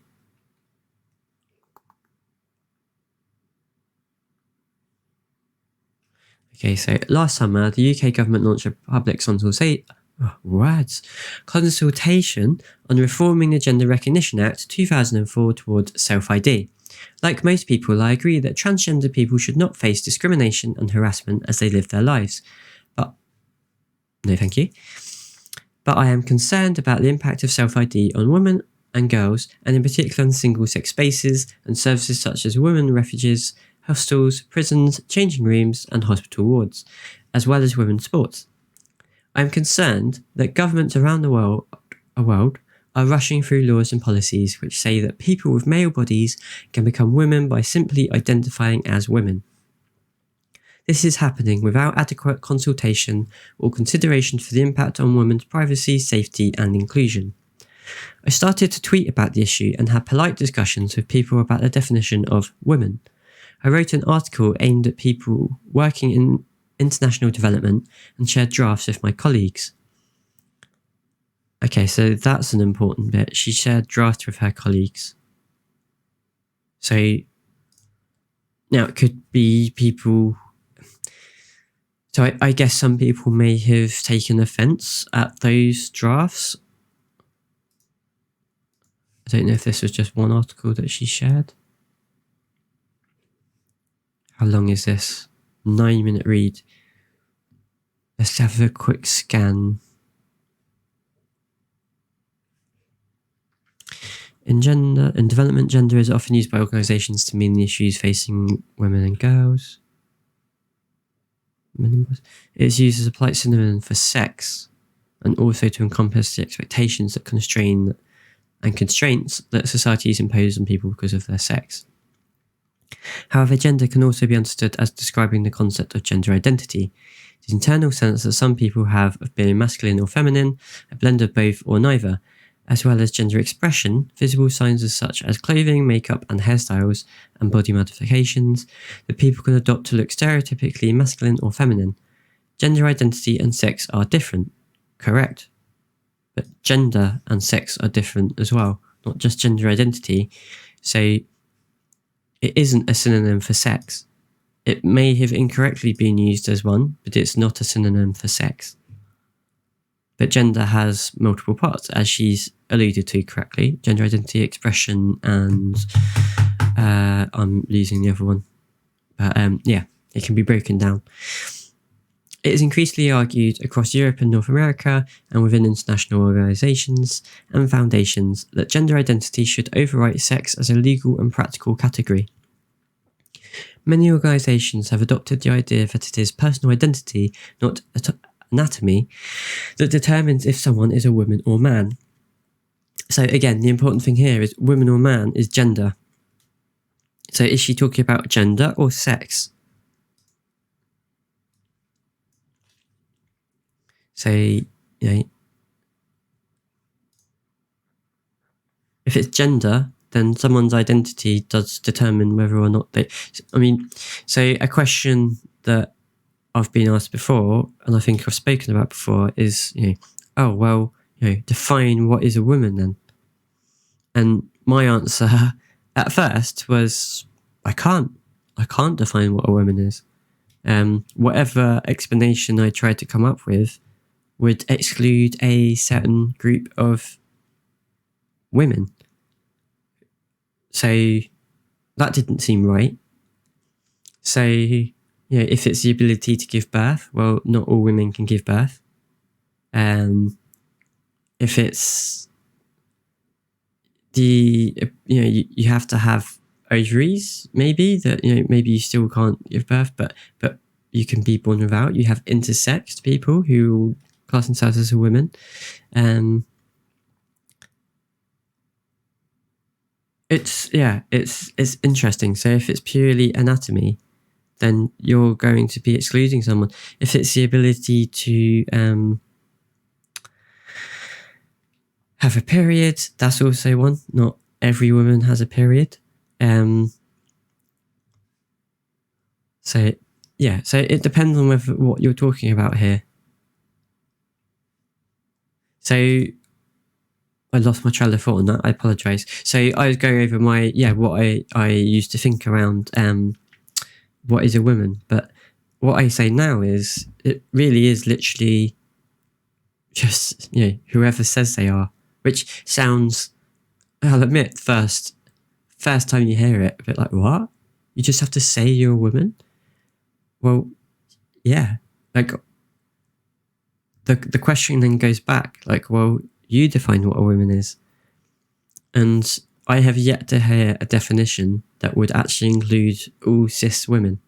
A: Okay, so last summer, the UK government launched a public consultation on reforming the Gender Recognition Act 2004 towards self-ID. Like most people, I agree that transgender people should not face discrimination and harassment as they live their lives. But, no thank you. But I am concerned about the impact of self-ID on women and girls, and in particular on single-sex spaces and services such as women refuges, hostels, prisons, changing rooms, and hospital wards, as well as women's sports. I am concerned that governments around the world are rushing through laws and policies which say that people with male bodies can become women by simply identifying as women. This is happening without adequate consultation or consideration for the impact on women's privacy, safety, and inclusion. I started to tweet about the issue and had polite discussions with people about the definition of women. I wrote an article aimed at people working in international development and shared drafts with my colleagues. Okay, so that's an important bit. She shared drafts with her colleagues. So, now it could be people... So I guess some people may have taken offence at those drafts. I don't know if this was just one article that she shared. How long is this? 9-minute read. Let's have a quick scan. In development, gender is often used by organisations to mean the issues facing women and girls. It's used as a polite synonym for sex, and also to encompass the expectations that constrain and constraints that societies impose on people because of their sex. However, gender can also be understood as describing the concept of gender identity, the internal sense that some people have of being masculine or feminine, a blend of both or neither, as well as gender expression, visible signs such as clothing, makeup and hairstyles, and body modifications that people can adopt to look stereotypically masculine or feminine. Gender identity and sex are different, correct? But gender and sex are different as well, not just gender identity. So it isn't a synonym for sex. It may have incorrectly been used as one, but it's not a synonym for sex. But gender has multiple parts, as she's alluded to correctly. Gender identity, expression, and I'm losing the other one. But yeah, it can be broken down. It is increasingly argued across Europe and North America and within international organisations and foundations that gender identity should overwrite sex as a legal and practical category. Many organisations have adopted the idea that it is personal identity, not anatomy, that determines if someone is a woman or man. So again, the important thing here is woman or man is gender. So is she talking about gender or sex? So, you know, if it's gender, then someone's identity does determine whether or not they... So a question that I've been asked before, and I think I've spoken about before, is, define what is a woman then. And my answer at first was, I can't define what a woman is. Whatever explanation I tried to come up with would exclude a certain group of women. So that didn't seem right. So, if it's the ability to give birth, well, not all women can give birth. If it's you have to have ovaries, maybe that, maybe you still can't give birth, but you can be born without. You have intersexed people who class themselves as a woman. It's interesting. So if it's purely anatomy, then you're going to be excluding someone. If it's the ability to have a period, that's also one. Not every woman has a period. So it depends on what you're talking about here. So I lost my trail of thought on that. I apologise. So I was going over what I used to think around what is a woman. But what I say now is it really is literally just, whoever says they are, which sounds, I'll admit, first time you hear it, a bit like, what? You just have to say you're a woman? Well, yeah. Like, the question then goes back, like, well, you define what a woman is. And I have yet to hear a definition that would actually include all cis women.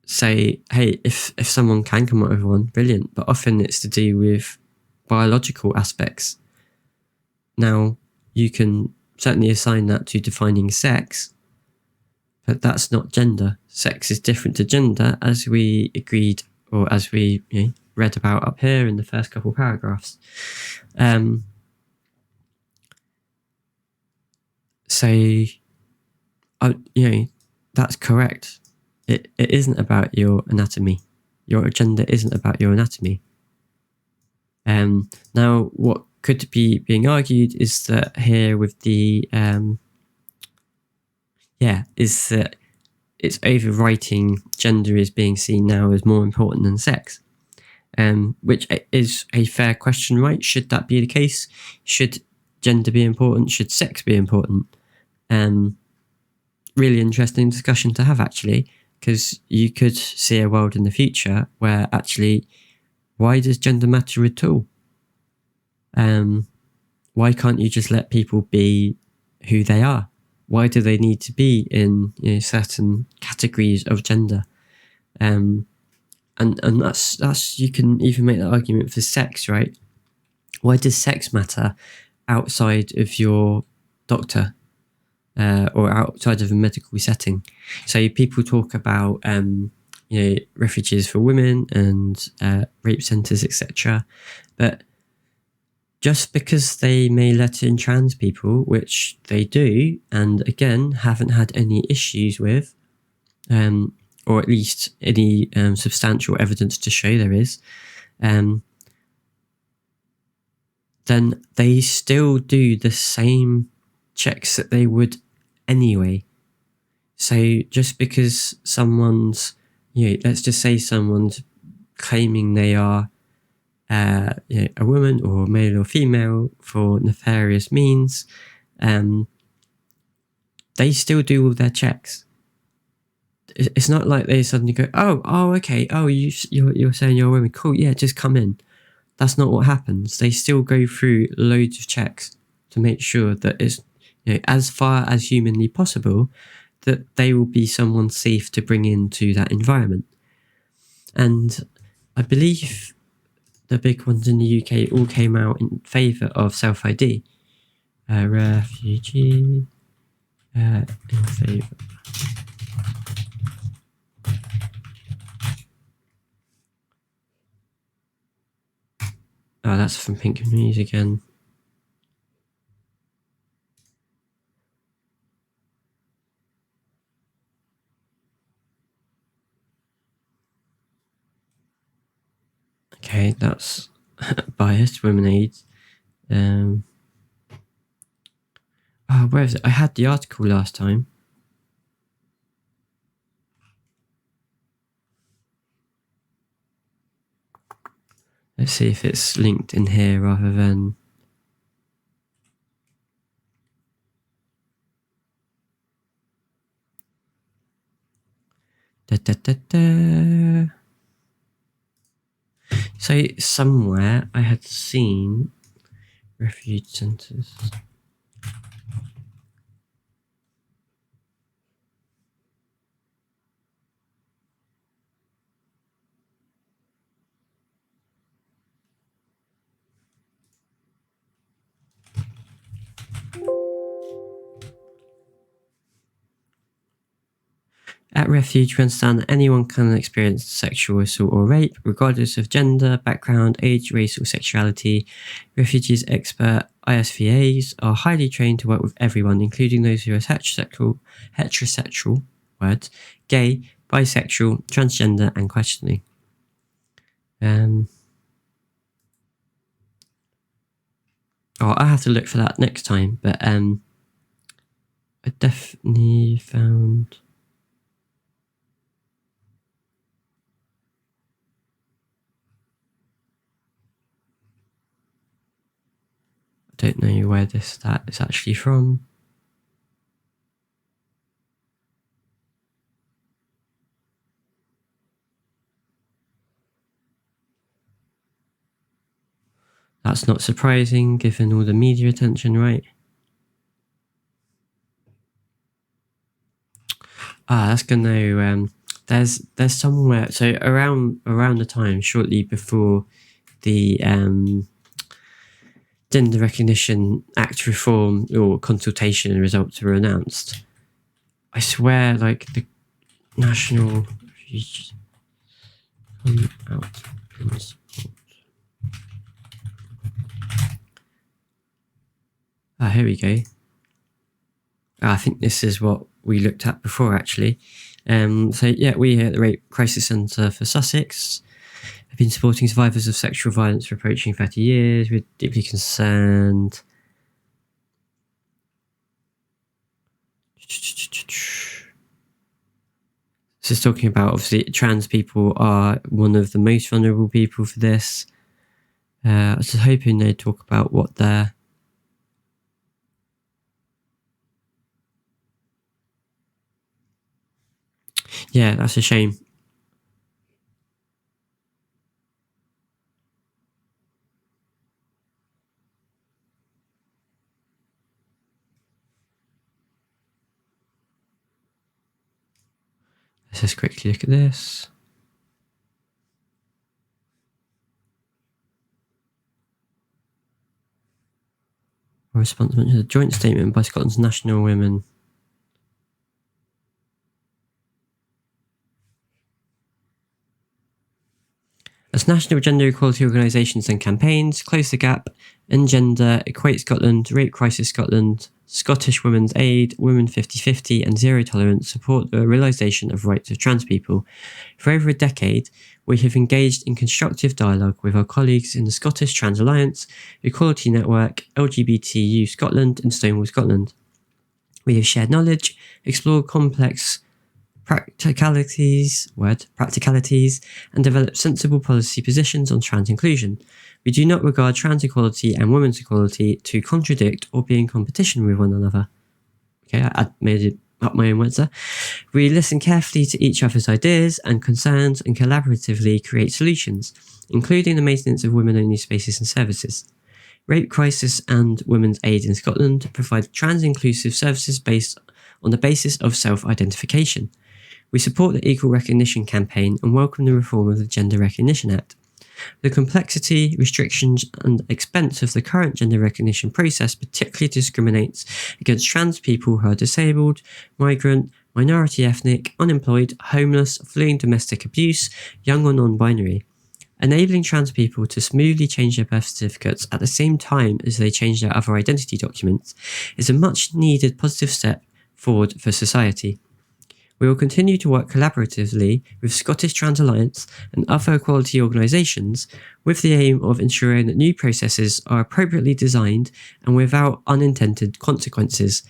A: Say, hey, if someone can come up with one, brilliant. But often it's to do with biological aspects. Now, you can certainly assign that to defining sex, but that's not gender. Sex is different to gender, as we agreed, or as we read about up here in the first couple of paragraphs. That's correct. It isn't about your anatomy. Your gender isn't about your anatomy. Now, what could be being argued is that here with the is that it's overwriting gender is being seen now as more important than sex, which is a fair question, right? Should that be the case? Should gender be important? Should sex be important? Really interesting discussion to have, actually, because you could see a world in the future where actually, why does gender matter at all? Why can't you just let people be who they are? Why do they need to be in certain categories of gender? And that's you can even make that argument for sex, right? Why does sex matter outside of your doctor or outside of a medical setting? So people talk about refuges for women and rape centres, etc. But just because they may let in trans people, which they do, and again haven't had any issues with, or at least any substantial evidence to show there is, then they still do the same checks that they would anyway. So just because someone's, let's just say someone's claiming they are a woman or male or female for nefarious means, they still do all their checks. It's not like they suddenly go, oh, okay, you're saying you're a woman, cool, yeah, just come in. That's not what happens. They still go through loads of checks to make sure that it's as far as humanly possible that they will be someone safe to bring into that environment. And I believe the big ones in the UK all came out in favour of self-ID. Refugee in favour. Oh, that's from Pink News again. Okay, that's biased. Women AIDS. Where is it? I had the article last time. Let's see if it's linked in here rather than... So somewhere I had seen refuge centres. At Refuge, we understand that anyone can experience sexual assault or rape, regardless of gender, background, age, race, or sexuality. Refuge's expert ISVAs are highly trained to work with everyone, including those who are heterosexual, words, gay, bisexual, transgender, and questioning. I'll have to look for that next time, but I definitely found... I don't know where that is actually from. That's not surprising given all the media attention, right? That's gonna there's somewhere, so around the time shortly before the Gender Recognition Act reform or consultation results were announced, I swear, like, the National come out in support. Here we go. I think this is what we looked at before, actually. So yeah, we here at the Rape Crisis Centre for Sussex have been supporting survivors of sexual violence for approaching 30 years. We're deeply concerned. This is talking about, obviously, trans people are one of the most vulnerable people for this. I was just hoping they'd talk about what they're... Yeah, that's a shame. Let's just quickly look at this. A response to the joint statement by Scotland's National Women. As national gender equality organisations and campaigns, Close the Gap, Engender, Equate Scotland, Rape Crisis Scotland, Scottish Women's Aid, Women 50/50 and Zero Tolerance support the realisation of rights of trans people. For over a decade, we have engaged in constructive dialogue with our colleagues in the Scottish Trans Alliance, Equality Network, LGBTU Scotland and Stonewall Scotland. We have shared knowledge, explored complex practicalities, and develop sensible policy positions on trans inclusion. We do not regard trans equality and women's equality to contradict or be in competition with one another. Okay, I made it up my own words there. We listen carefully to each other's ideas and concerns and collaboratively create solutions, including the maintenance of women-only spaces and services. Rape Crisis and Women's Aid in Scotland provide trans-inclusive services based on the basis of self-identification. We support the Equal Recognition campaign and welcome the reform of the Gender Recognition Act. The complexity, restrictions and expense of the current gender recognition process particularly discriminates against trans people who are disabled, migrant, minority ethnic, unemployed, homeless, fleeing domestic abuse, young or non-binary. Enabling trans people to smoothly change their birth certificates at the same time as they change their other identity documents is a much needed positive step forward for society. We will continue to work collaboratively with Scottish Trans Alliance and other equality organisations with the aim of ensuring that new processes are appropriately designed and without unintended consequences.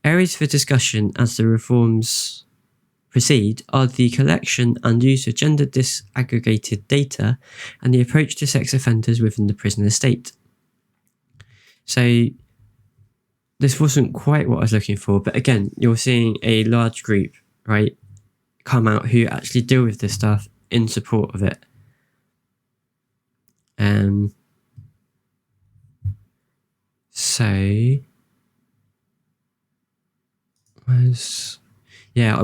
A: Areas for discussion as the reforms proceed are the collection and use of gender disaggregated data and the approach to sex offenders within the prison estate. So this wasn't quite what I was looking for, but again, you're seeing a large group, right, come out who actually deal with this stuff in support of it.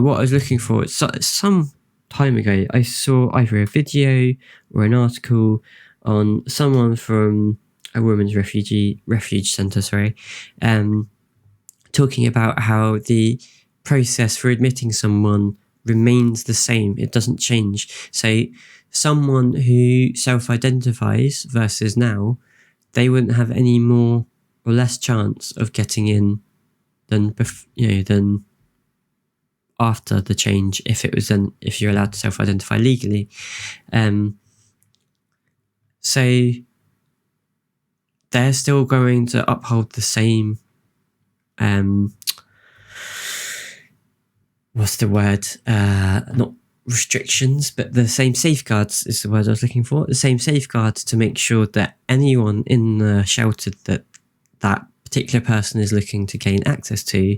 A: What I was looking for, some time ago, I saw either a video or an article on someone from a women's refuge centre, talking about how the process for admitting someone remains the same. It doesn't change. So someone who self-identifies versus now, they wouldn't have any more or less chance of getting in than after the change if you're allowed to self-identify legally. So they're still going to uphold the same not restrictions, but the same safeguards is the word I was looking for. The same safeguards to make sure that anyone in the shelter that particular person is looking to gain access to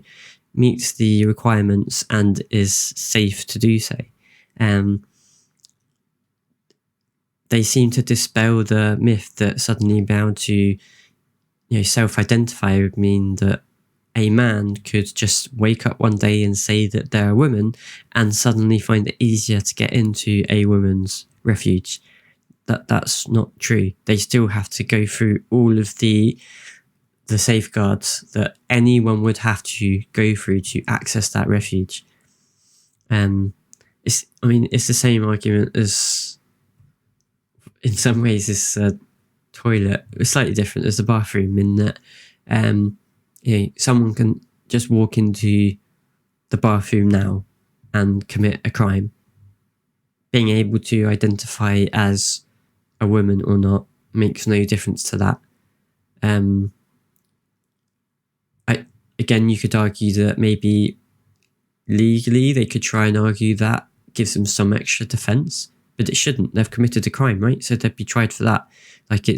A: meets the requirements and is safe to do so. They seem to dispel the myth that suddenly bound to self-identify would mean that a man could just wake up one day and say that they're a woman and suddenly find it easier to get into a woman's refuge. That's not true. They still have to go through all of the safeguards that anyone would have to go through to access that refuge. It's the same argument as, in some ways, this toilet. It's slightly different as the bathroom in that someone can just walk into the bathroom now and commit a crime. Being able to identify as a woman or not makes no difference to that. Again, you could argue that maybe legally they could try and argue that gives them some extra defense, but it shouldn't. They've committed a crime, right? So they'd be tried for that. Like there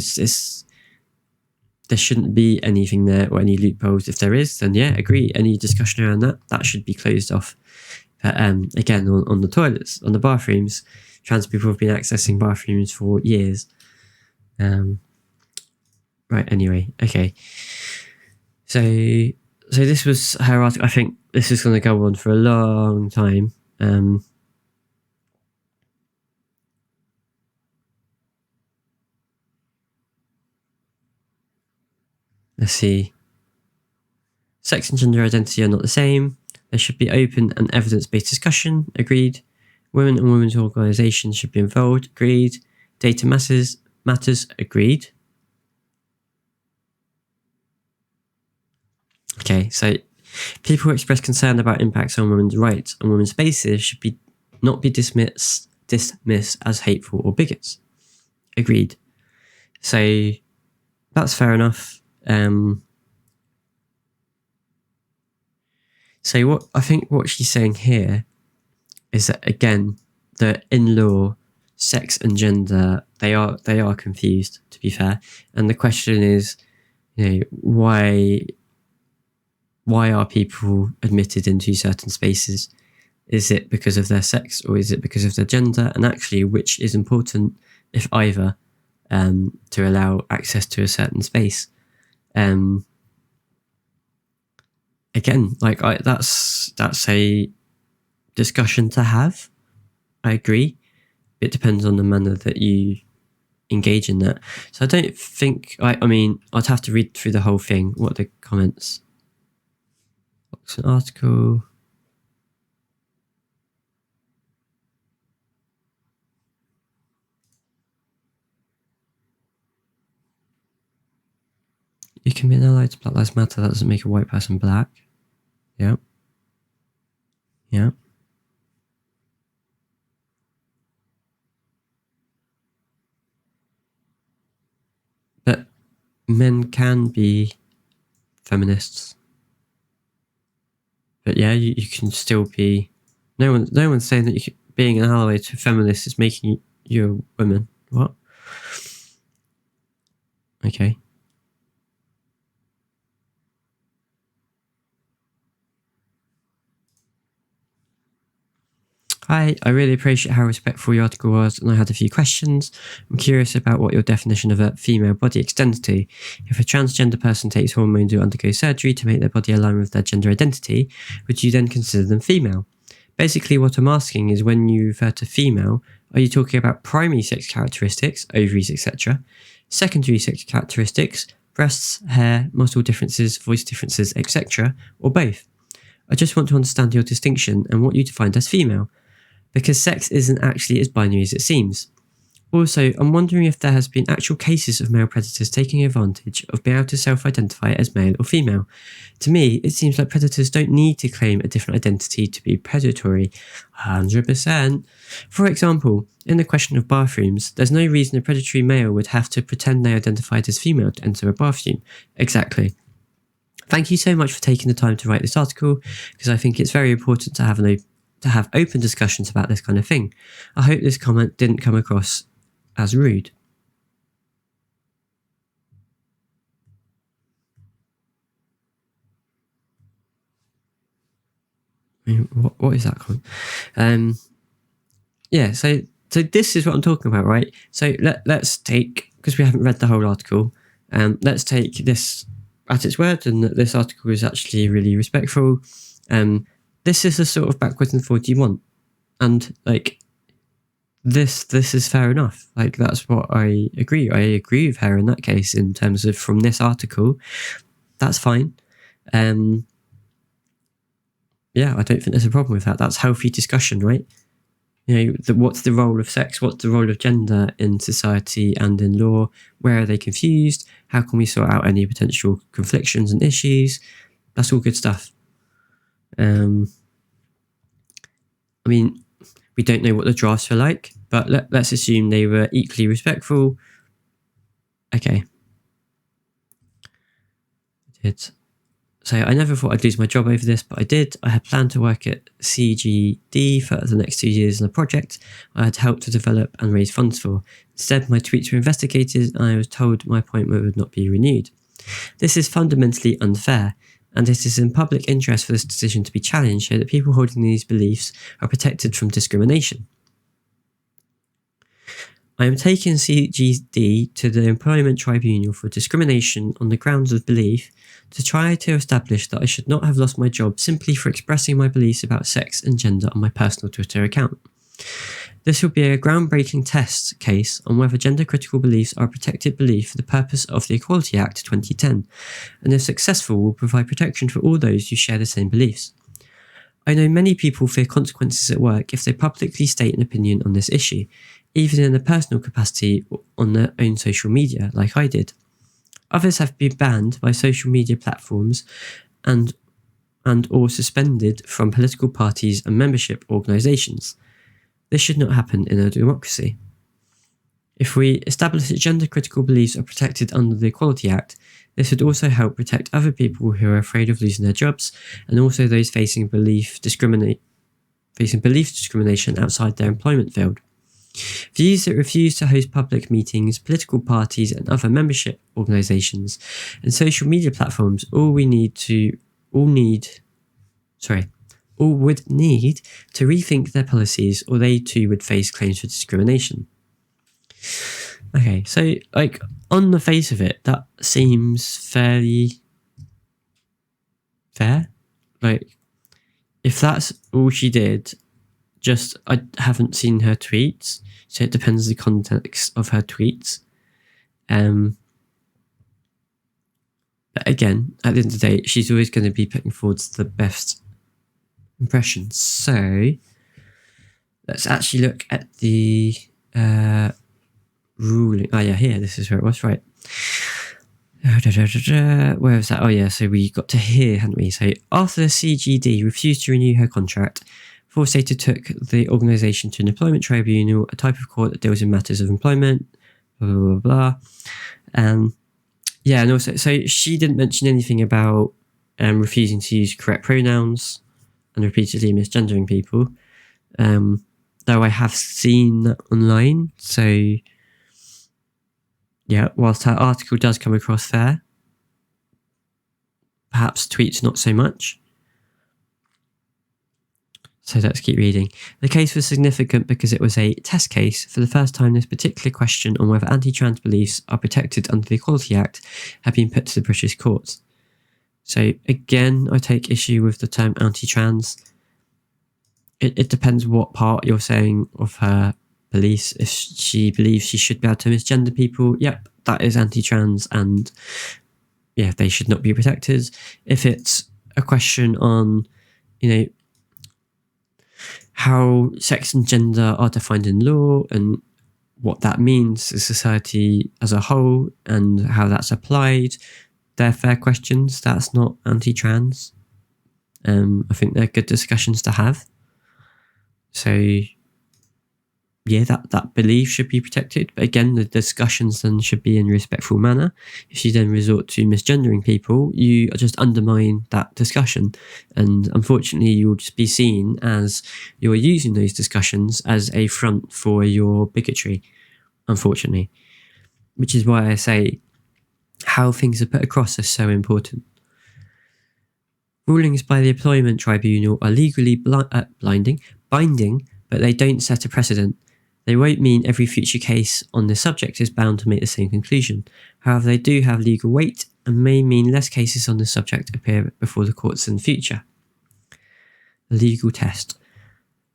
A: shouldn't be anything there or any loopholes. If there is, then yeah, agree. Any discussion around that should be closed off. But again, on the toilets, on the bathrooms, trans people have been accessing bathrooms for years. Right, anyway, okay. So this was her article. I think this is going to go on for a long time. Let's see. Sex and gender identity are not the same. There should be open and evidence-based discussion. Agreed. Women and women's organisations should be involved. Agreed. Data matters. Agreed. Okay, so people who express concern about impacts on women's rights and women's spaces should not be dismissed as hateful or bigots. Agreed. So that's fair enough. So what she's saying here is that, again, that in law, sex and gender, they are confused, to be fair. And the question is, why are people admitted into certain spaces? Is it because of their sex or is it because of their gender? And actually, which is important, if either, to allow access to a certain space? Again, that's a discussion to have. I agree. It depends on the manner that you engage in that. So I don't think, I mean, I'd have to read through the whole thing. What are the comments? What's an article? You can be an ally to Black Lives Matter. That doesn't make a white person black. Yeah. Yeah. But men can be feminists. But yeah, you can still be. No one's saying that being an ally to feminists is making you a woman. What? Okay. Hi, I really appreciate how respectful your article was, and I had a few questions. I'm curious about what your definition of a female body extends to. If a transgender person takes hormones or undergoes surgery to make their body align with their gender identity, would you then consider them female? Basically, what I'm asking is, when you refer to female, are you talking about primary sex characteristics, ovaries, etc., secondary sex characteristics, breasts, hair, muscle differences, voice differences, etc., or both? I just want to understand your distinction and what you defined as female, because sex isn't actually as binary as it seems. Also, I'm wondering if there has been actual cases of male predators taking advantage of being able to self-identify as male or female. To me, it seems like predators don't need to claim a different identity to be predatory. 100%. For example, in the question of bathrooms, there's no reason a predatory male would have to pretend they identified as female to enter a bathroom. Exactly. Thank you so much for taking the time to write this article, because I think it's very important to have open discussions about this kind of thing. I hope this comment didn't come across as rude. I mean, what is that comment? Yeah, so this is what I'm talking about, right? So let's take, because we haven't read the whole article, let's take this at its word, and that this article is actually really respectful. This is the sort of backwards and forward you want, and this is fair enough. That's what I agree. I agree with her in that case, in terms of from this article. That's fine. Yeah, I don't think there's a problem with that. That's healthy discussion, right? What's the role of sex? What's the role of gender in society and in law? Where are they confused? How can we sort out any potential conflictions and issues? That's all good stuff. I mean, we don't know what the drafts were like, but let's assume they were equally respectful. Okay. So I never thought I'd lose my job over this, but I did. I had planned to work at CGD for the next 2 years on a project I had helped to develop and raise funds for. Instead, my tweets were investigated and I was told my appointment would not be renewed. This is fundamentally unfair, and it is in public interest for this decision to be challenged so that people holding these beliefs are protected from discrimination. I am taking CGD to the Employment Tribunal for discrimination on the grounds of belief to try to establish that I should not have lost my job simply for expressing my beliefs about sex and gender on my personal Twitter account. This will be a groundbreaking test case on whether gender-critical beliefs are a protected belief for the purpose of the Equality Act 2010, and if successful will provide protection for all those who share the same beliefs. I know many people fear consequences at work if they publicly state an opinion on this issue, even in a personal capacity on their own social media, like I did. Others have been banned by social media platforms and or suspended from political parties and membership organisations. This should not happen in a democracy. If we establish that gender-critical beliefs are protected under the Equality Act, this would also help protect other people who are afraid of losing their jobs, and also those facing belief discrimination outside their employment field. Views that refuse to host public meetings, political parties and other membership organisations, and social media platforms all would need to rethink their policies, or they too would face claims for discrimination. Okay, so like on the face of it, that seems fairly fair. Like, if that's all she did, I haven't seen her tweets, so it depends on the context of her tweets. But again, at the end of the day, she's always going to be putting forward the best impressions. So let's actually look at the ruling. Oh yeah, here, this is where it was, right. Where was that? Oh yeah, so we got to here, hadn't we? So after the CGD refused to renew her contract, Forstater took the organisation to an employment tribunal, a type of court that deals in matters of employment, blah, blah, blah, blah. Yeah, and also, so she didn't mention anything about refusing to use correct pronouns and repeatedly misgendering people, though I have seen that online. So yeah, whilst her article does come across fair, perhaps tweets not so much. So let's keep reading. The case was significant because it was a test case. For the first time, this particular question on whether anti-trans beliefs are protected under the Equality Act had been put to the British courts. So again, I take issue with the term anti-trans. It depends what part you're saying of her beliefs. If she believes she should be able to misgender people, yep, that is anti-trans, and yeah, they should not be protected. If it's a question on, how sex and gender are defined in law and what that means to society as a whole and how that's applied, they're fair questions. That's not anti-trans. I think they're good discussions to have. So yeah, that belief should be protected. But again, the discussions then should be in a respectful manner. If you then resort to misgendering people, you just undermine that discussion. And unfortunately, you'll just be seen as you're using those discussions as a front for your bigotry, unfortunately. Which is why I say how things are put across is so important. Rulings by the Employment Tribunal are legally binding, but they don't set a precedent. They won't mean every future case on this subject is bound to make the same conclusion. However, they do have legal weight and may mean less cases on this subject appear before the courts in the future. The legal test.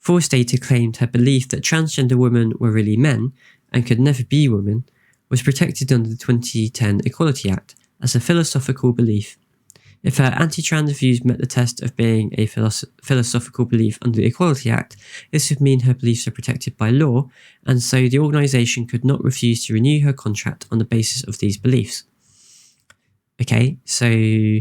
A: Forstater claimed her belief that transgender women were really men and could never be women was protected under the 2010 Equality Act as a philosophical belief. If her anti-trans views met the test of being a philosophical belief under the Equality Act, this would mean her beliefs are protected by law, and so the organisation could not refuse to renew her contract on the basis of these beliefs. Okay, so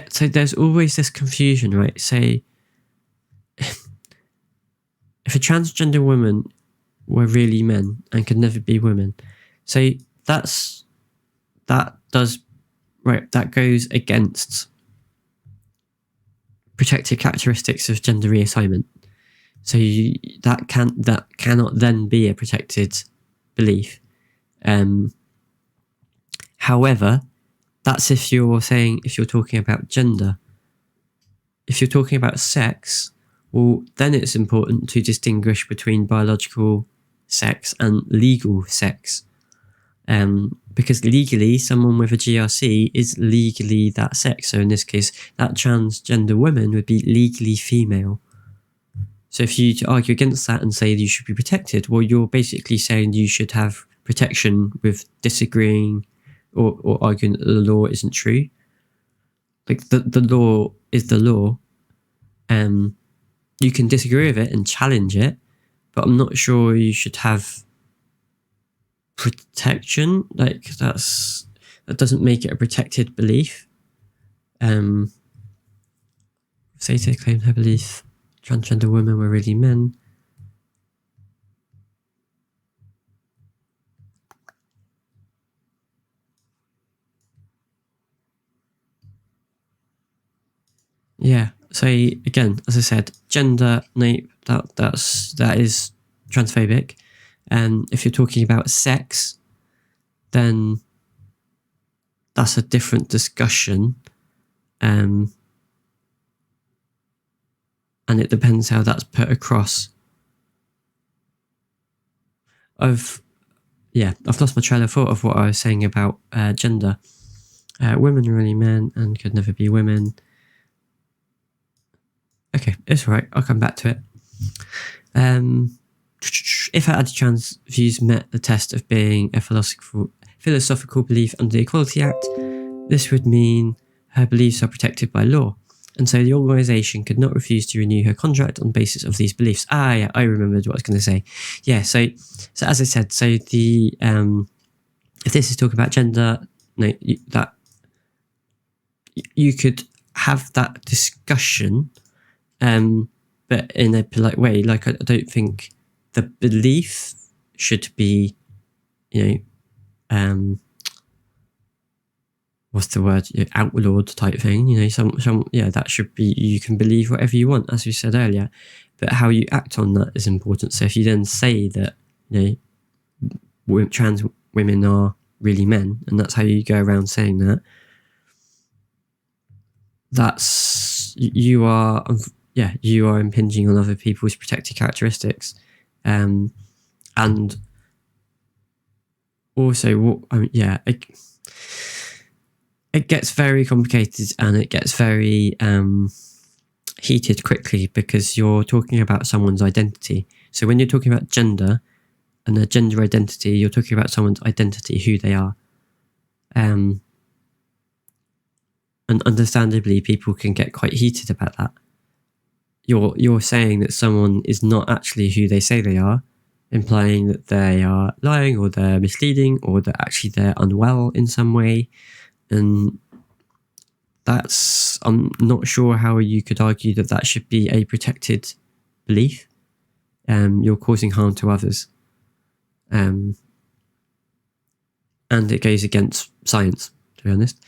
A: so there's always this confusion, right? So if a transgender woman were really men and could never be women, so that goes against protected characteristics of gender reassignment. So that cannot then be a protected belief. However, that's if you're talking about gender. If you're talking about sex, well, then it's important to distinguish between biological sex and legal sex. Because legally, someone with a GRC is legally that sex. So in this case, that transgender woman would be legally female. So if you argue against that and say you should be protected, well, you're basically saying you should have protection with disagreeing or arguing that the law isn't true. Like the law is the law. You can disagree with it and challenge it, but I'm not sure you should have protection. Like that doesn't make it a protected belief. Forstater claimed her belief transgender women were really men. Yeah. So again, as I said, gender, no, that is transphobic. If you're talking about sex, then that's a different discussion. And it depends how that's put across. I've lost my trail of thought of what I was saying about gender. Women are really men and could never be women. Okay, it's all right. I'll come back to it. If her anti-trans views met the test of being a philosophical belief under the Equality Act, this would mean her beliefs are protected by law, and so the organisation could not refuse to renew her contract on the basis of these beliefs. Yeah, I remembered what I was going to say. Yeah, so as I said, so the if this is talking about gender, no, you could have that discussion, but in a polite way. Like I don't think the belief should be, what's the word? Outlawed type thing. That should be, you can believe whatever you want, as we said earlier, but how you act on that is important. So if you then say that, trans women are really men, and that's how you go around saying that, that's, you are impinging on other people's protected characteristics. And also, it gets very complicated and it gets very heated quickly, because you're talking about someone's identity. So when you're talking about gender and their gender identity, you're talking about someone's identity, who they are. And understandably, people can get quite heated about that. You're saying that someone is not actually who they say they are, implying that they are lying or they're misleading or that actually they're unwell in some way. And I'm not sure how you could argue that should be a protected belief. You're causing harm to others. And it goes against science, to be honest.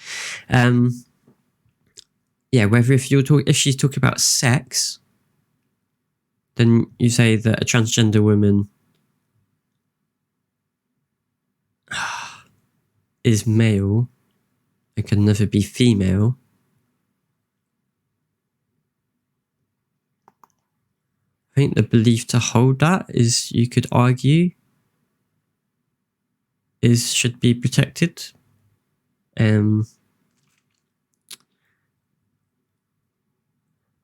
A: If she's talking about sex, then you say that a transgender woman is male and can never be female. I think the belief to hold that is, you could argue, should be protected.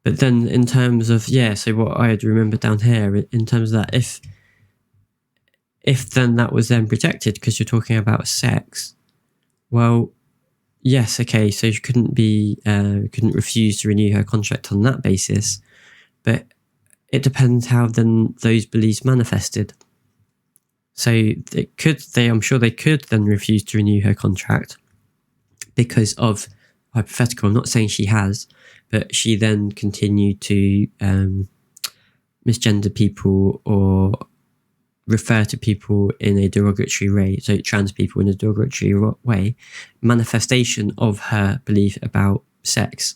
A: But then in terms of, so what I had remembered down here, in terms of that, if then that was then protected because you're talking about sex, well, yes, okay, so you couldn't refuse to renew her contract on that basis, but it depends how then those beliefs manifested. So I'm sure they could then refuse to renew her contract because of, hypothetical, I'm not saying she has, but she then continued to misgender people or refer to people in a derogatory way, so trans people in a derogatory way, manifestation of her belief about sex.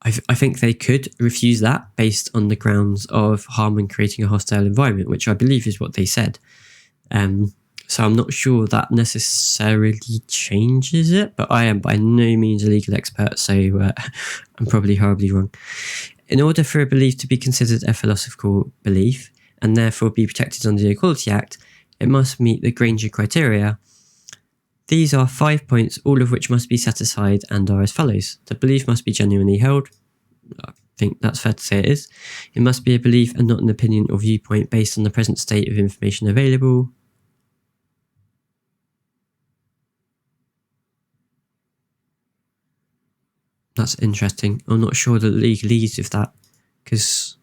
A: I think they could refuse that based on the grounds of harm and creating a hostile environment, which I believe is what they said. So I'm not sure that necessarily changes it, but I am by no means a legal expert, so I'm probably horribly wrong. In order for a belief to be considered a philosophical belief, and therefore be protected under the Equality Act, it must meet the Granger criteria. These are 5 points, all of which must be set aside and are as follows. The belief must be genuinely held. I think that's fair to say it is. It must be a belief and not an opinion or viewpoint based on the present state of information available. That's interesting. I'm not sure the legalese of that, because,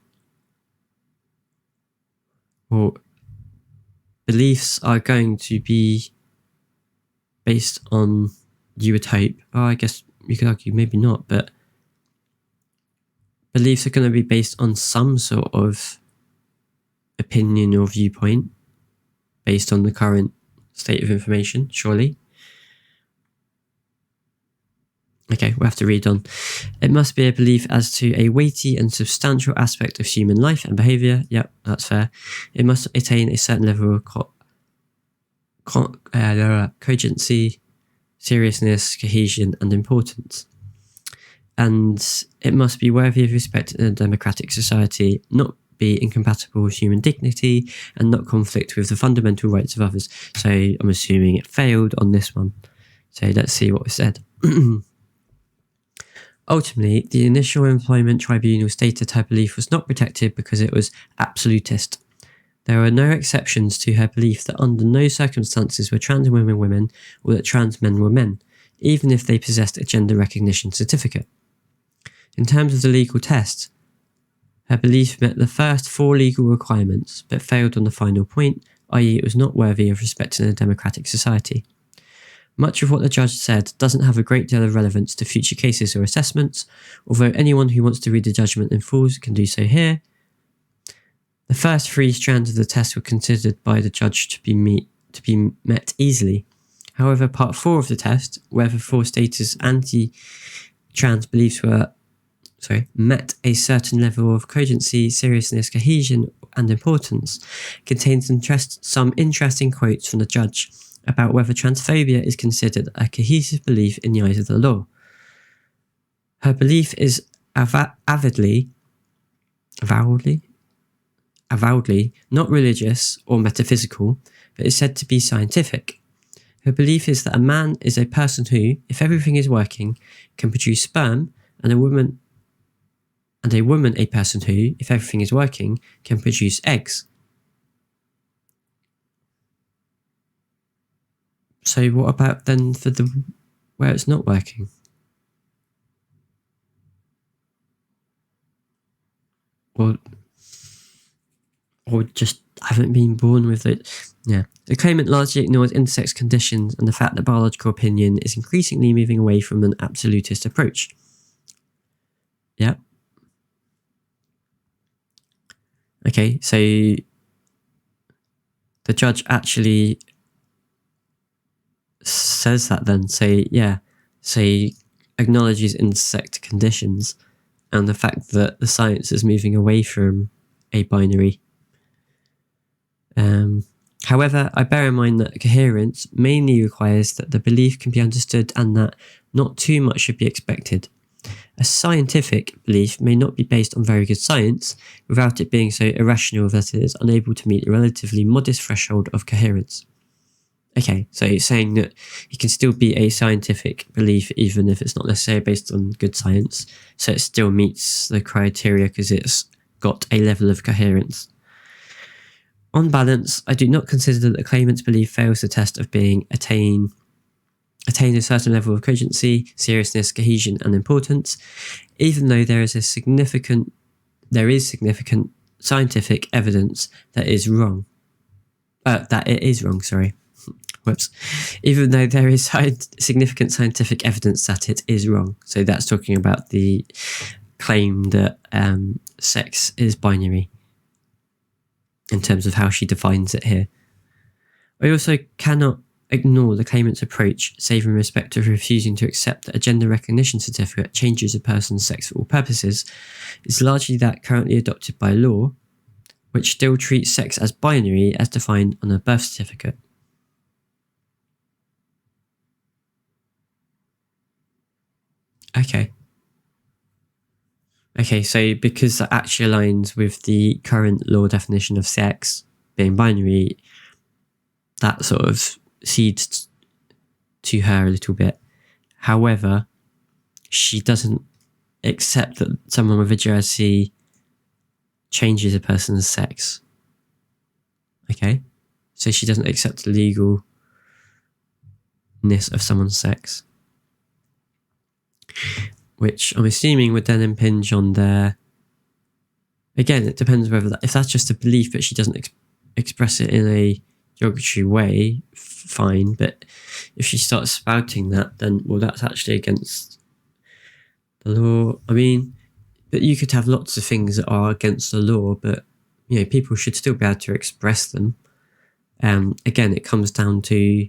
A: well, beliefs are going to be based on, you would hope, I guess you could argue maybe not, but beliefs are going to be based on some sort of opinion or viewpoint based on the current state of information, surely. Okay, we'll have to read on. It must be a belief as to a weighty and substantial aspect of human life and behaviour. Yep, that's fair. It must attain a certain level of cogency, seriousness, cohesion, and importance. And it must be worthy of respect in a democratic society, not be incompatible with human dignity, and not conflict with the fundamental rights of others. So I'm assuming it failed on this one. So let's see what was said. Ultimately, the initial employment tribunal stated her belief was not protected because it was absolutist. There are no exceptions to her belief that under no circumstances were trans women women or that trans men were men, even if they possessed a gender recognition certificate. In terms of the legal test, her belief met the first 4 legal requirements, but failed on the final point, i.e. it was not worthy of respect in a democratic society. Much of what the judge said doesn't have a great deal of relevance to future cases or assessments, although anyone who wants to read the judgment in full can do so here. The first 3 strands of the test were considered by the judge to be met easily. However, part 4 of the test, whether Forstater's anti-trans beliefs met a certain level of cogency, seriousness, cohesion, and importance, contains some interesting quotes from the judge about whether transphobia is considered a cohesive belief in the eyes of the law. Her belief is avowedly not religious or metaphysical, but is said to be scientific. Her belief is that a man is a person who, if everything is working, can produce sperm, and a woman a person who, if everything is working, can produce eggs. So what about then for where it's not working? Or just haven't been born with it. Yeah. The claimant largely ignores intersex conditions and the fact that biological opinion is increasingly moving away from an absolutist approach. Yeah. Okay, so the judge actually says that then. So acknowledges intersex conditions and the fact that the science is moving away from a binary. However, I bear in mind that coherence mainly requires that the belief can be understood and that not too much should be expected. A scientific belief may not be based on very good science without it being so irrational that it is unable to meet a relatively modest threshold of coherence. Okay, so you're saying that it can still be a scientific belief even if it's not necessarily based on good science, so it still meets the criteria because it's got a level of coherence. On balance, I do not consider that the claimant's belief fails the test of being attain a certain level of cogency, seriousness, cohesion, and importance, even though there is significant scientific evidence that it is wrong. Whoops. Even though there is significant scientific evidence that it is wrong. So that's talking about the claim that sex is binary in terms of how she defines it here. I also cannot ignore the claimant's approach, save in respect of refusing to accept that a gender recognition certificate changes a person's sex for all purposes, is largely that currently adopted by law, which still treats sex as binary as defined on a birth certificate. Okay, so because that actually aligns with the current law definition of sex being binary, that sort of cedes to her a little bit. However, she doesn't accept that someone with a EHRC changes a person's sex. Okay? So she doesn't accept the legalness of someone's sex, which I'm assuming would then impinge on their... Again, it depends whether if that's just a belief but she doesn't express it in a derogatory way, fine. But if she starts spouting that, then, well, that's actually against the law. I mean, but you could have lots of things that are against the law, but, you know, people should still be able to express them. Again, it comes down to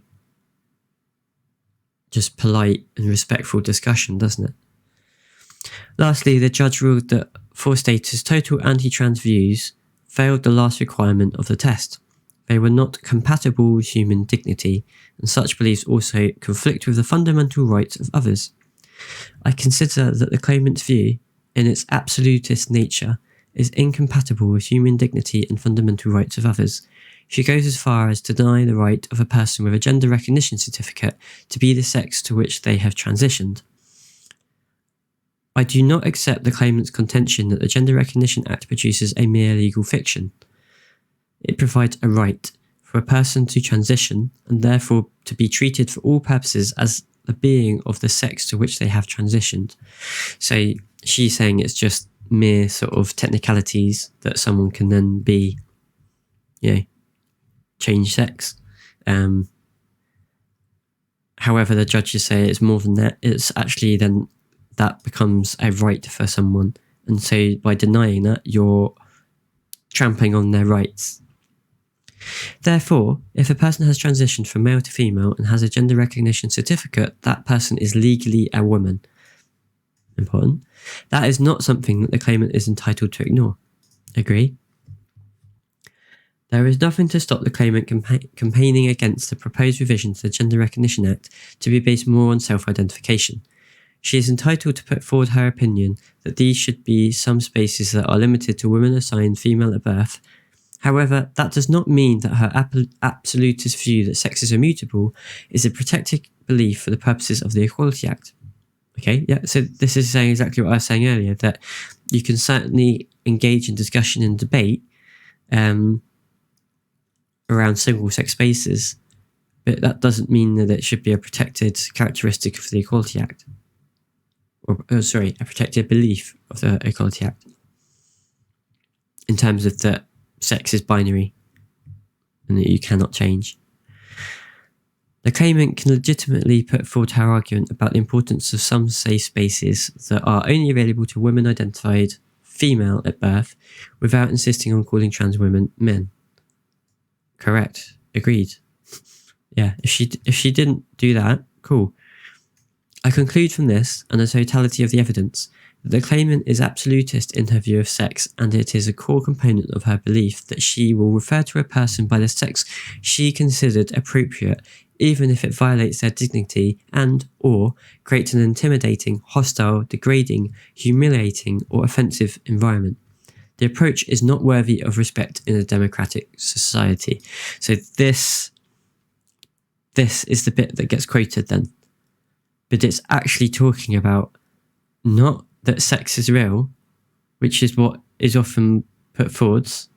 A: just polite and respectful discussion, doesn't it? Lastly, the judge ruled that Forstater's total anti-trans views failed the last requirement of the test. They were not compatible with human dignity, and such beliefs also conflict with the fundamental rights of others. I consider that the claimant's view, in its absolutist nature, is incompatible with human dignity and fundamental rights of others. She goes as far as to deny the right of a person with a gender recognition certificate to be the sex to which they have transitioned. I do not accept the claimant's contention that the Gender Recognition Act produces a mere legal fiction. It provides a right for a person to transition and therefore to be treated for all purposes as the being of the sex to which they have transitioned. So she's saying it's just mere sort of technicalities that someone can then be, you know, change sex. However, the judges say it's more than that. It's actually then that becomes a right for someone. And so by denying that, you're trampling on their rights. Therefore, if a person has transitioned from male to female and has a gender recognition certificate, that person is legally a woman. Important. That is not something that the claimant is entitled to ignore. Agree? There is nothing to stop the claimant campaigning against the proposed revision to the Gender Recognition Act to be based more on self-identification. She is entitled to put forward her opinion that these should be some spaces that are limited to women assigned female at birth. However, that does not mean that her absolutist view that sex is immutable is a protected belief for the purposes of the Equality Act. Okay, yeah, so this is saying exactly what I was saying earlier, that you can certainly engage in discussion and debate around single-sex spaces, but that doesn't mean that it should be a protected characteristic of the Equality Act. A protected belief of the Equality Act in terms of that sex is binary and that you cannot change. The claimant can legitimately put forward her argument about the importance of some safe spaces that are only available to women identified female at birth without insisting on calling trans women men. Correct. Agreed. Yeah, if she didn't do that, cool. I conclude from this, and the totality of the evidence, that the claimant is absolutist in her view of sex, and it is a core component of her belief that she will refer to a person by the sex she considered appropriate, even if it violates their dignity and or creates an intimidating, hostile, degrading, humiliating, or offensive environment. The approach is not worthy of respect in a democratic society. So this is the bit that gets quoted then. But it's actually talking about not that sex is real, which is what is often put forwards,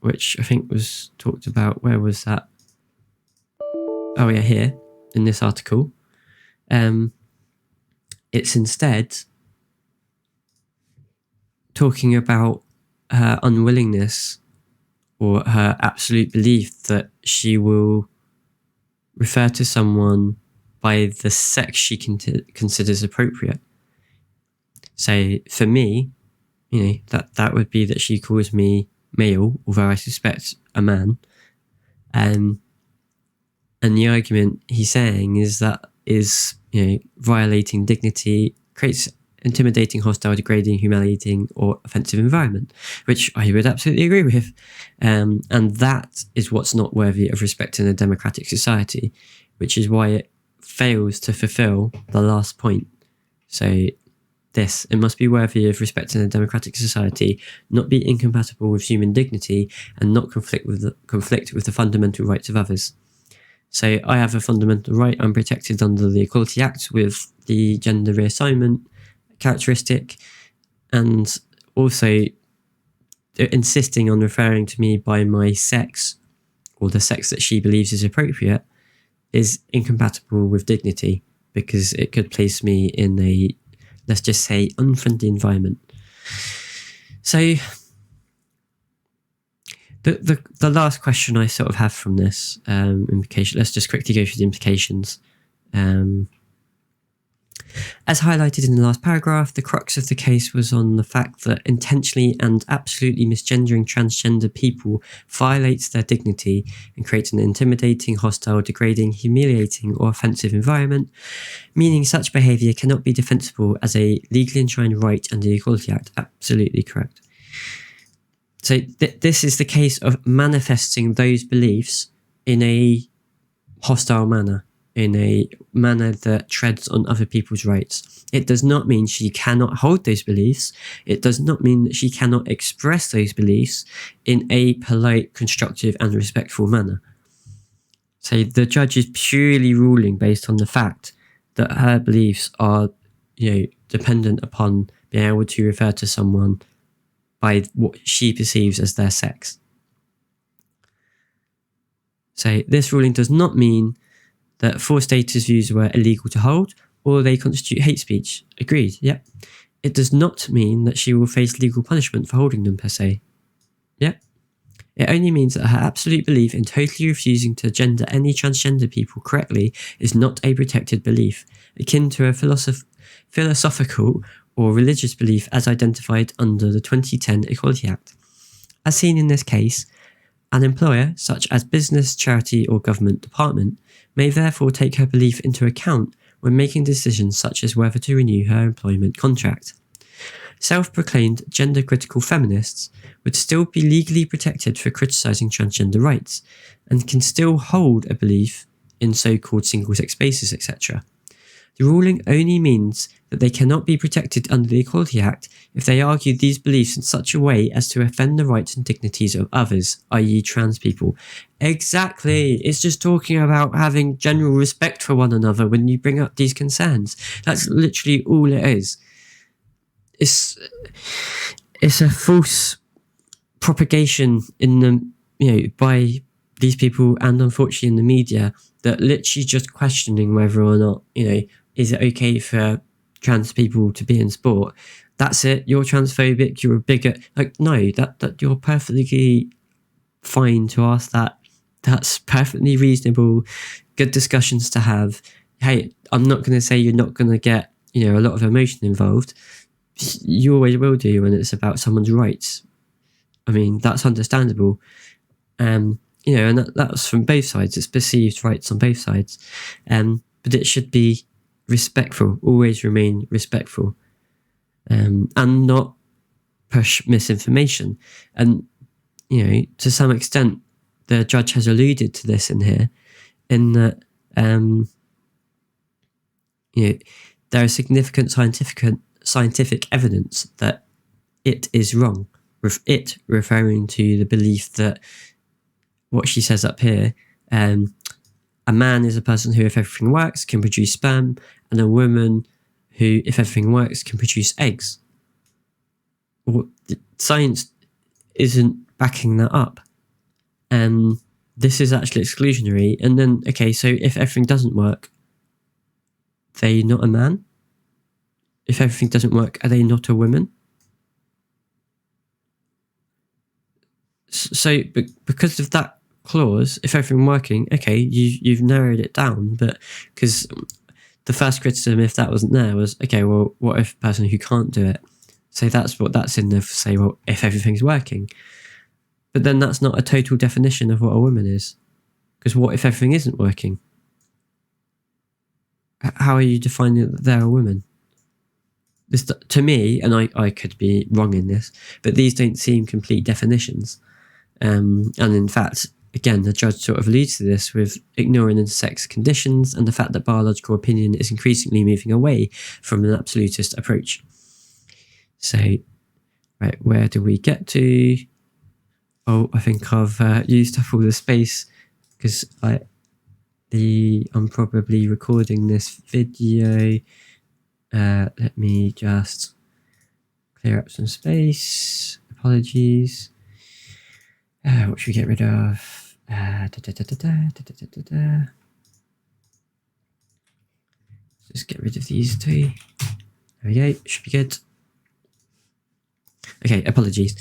A: which I think was talked about. Where was that? Oh yeah, here in this article. It's instead talking about her unwillingness or her absolute belief that she will refer to someone by the sex she considers appropriate. So for me, you know, that would be that she calls me male, although I suspect a man. And the argument he's saying is that violating dignity creates intimidating, hostile, degrading, humiliating, or offensive environment, which I would absolutely agree with. And that is what's not worthy of respect in a democratic society, which is why it fails to fulfill the last point. So it must be worthy of respect in a democratic society, not be incompatible with human dignity, and not conflict with the fundamental rights of others. So I have a fundamental right. I'm protected under the Equality Act with the gender reassignment characteristic, and also insisting on referring to me by my sex, or the sex that she believes is appropriate, is incompatible with dignity, because it could place me in a, let's just say, unfriendly environment. So the last question I sort of have from this implication, let's just quickly go through the implications. As highlighted in the last paragraph, the crux of the case was on the fact that intentionally and absolutely misgendering transgender people violates their dignity and creates an intimidating, hostile, degrading, humiliating, or offensive environment, meaning such behaviour cannot be defensible as a legally enshrined right under the Equality Act. Absolutely correct. So this is the case of manifesting those beliefs in a hostile manner, in a manner that treads on other people's rights. It does not mean she cannot hold those beliefs. It does not mean that she cannot express those beliefs in a polite, constructive, and respectful manner. So the judge is purely ruling based on the fact that her beliefs are, dependent upon being able to refer to someone by what she perceives as their sex. So this ruling does not mean that Forstater's views were illegal to hold, or they constitute hate speech. Agreed, yep. It does not mean that she will face legal punishment for holding them per se. Yep. It only means that her absolute belief in totally refusing to gender any transgender people correctly is not a protected belief, akin to a philosophical or religious belief as identified under the 2010 Equality Act. As seen in this case, an employer, such as business, charity, or government department, may therefore take her belief into account when making decisions such as whether to renew her employment contract. Self-proclaimed gender-critical feminists would still be legally protected for criticising transgender rights, and can still hold a belief in so-called single-sex spaces, etc. The ruling only means that they cannot be protected under the Equality Act if they argue these beliefs in such a way as to offend the rights and dignities of others, i.e. trans people. Exactly. It's just talking about having general respect for one another when you bring up these concerns. That's literally all it is. It's a false propagation in the, by these people, and unfortunately in the media, that literally just questioning whether or not, is it okay for trans people to be in sport? That's it. You're transphobic. You're a bigot. Like, no, that you're perfectly fine to ask that. That's perfectly reasonable. Good discussions to have. Hey, I'm not going to say you're not going to get, a lot of emotion involved. You always will do when it's about someone's rights. I mean, that's understandable. And that's from both sides. It's perceived rights on both sides. But it should be respectful, always remain respectful, and not push misinformation. And, to some extent, the judge has alluded to this in here, in that, there is significant scientific evidence that it is wrong, with it referring to the belief that, what she says up here, a man is a person who, if everything works, can produce sperm, and a woman who, if everything works, can produce eggs. Well, science isn't backing that up. This is actually exclusionary. And then, okay, so if everything doesn't work, they not a man? If everything doesn't work, are they not a woman? So, because of that clause, if everything working, okay, you've narrowed it down, but because the first criticism, if that wasn't there, was, okay, well, what if a person who can't do it? So that's what that's in there for, say, well, if everything's working. But then that's not a total definition of what a woman is. Because what if everything isn't working? How are you defining that they're a woman? This, to me, and I could be wrong in this, but these don't seem complete definitions. And in fact, again, the judge sort of alludes to this with ignoring intersex conditions and the fact that biological opinion is increasingly moving away from an absolutist approach. So, right, where do we get to? Oh, I think I've used up all the space because I'm probably recording this video. Let me just clear up some space. Apologies. What should we get rid of? Just get rid of these two. There we go. Should be good. Okay, apologies.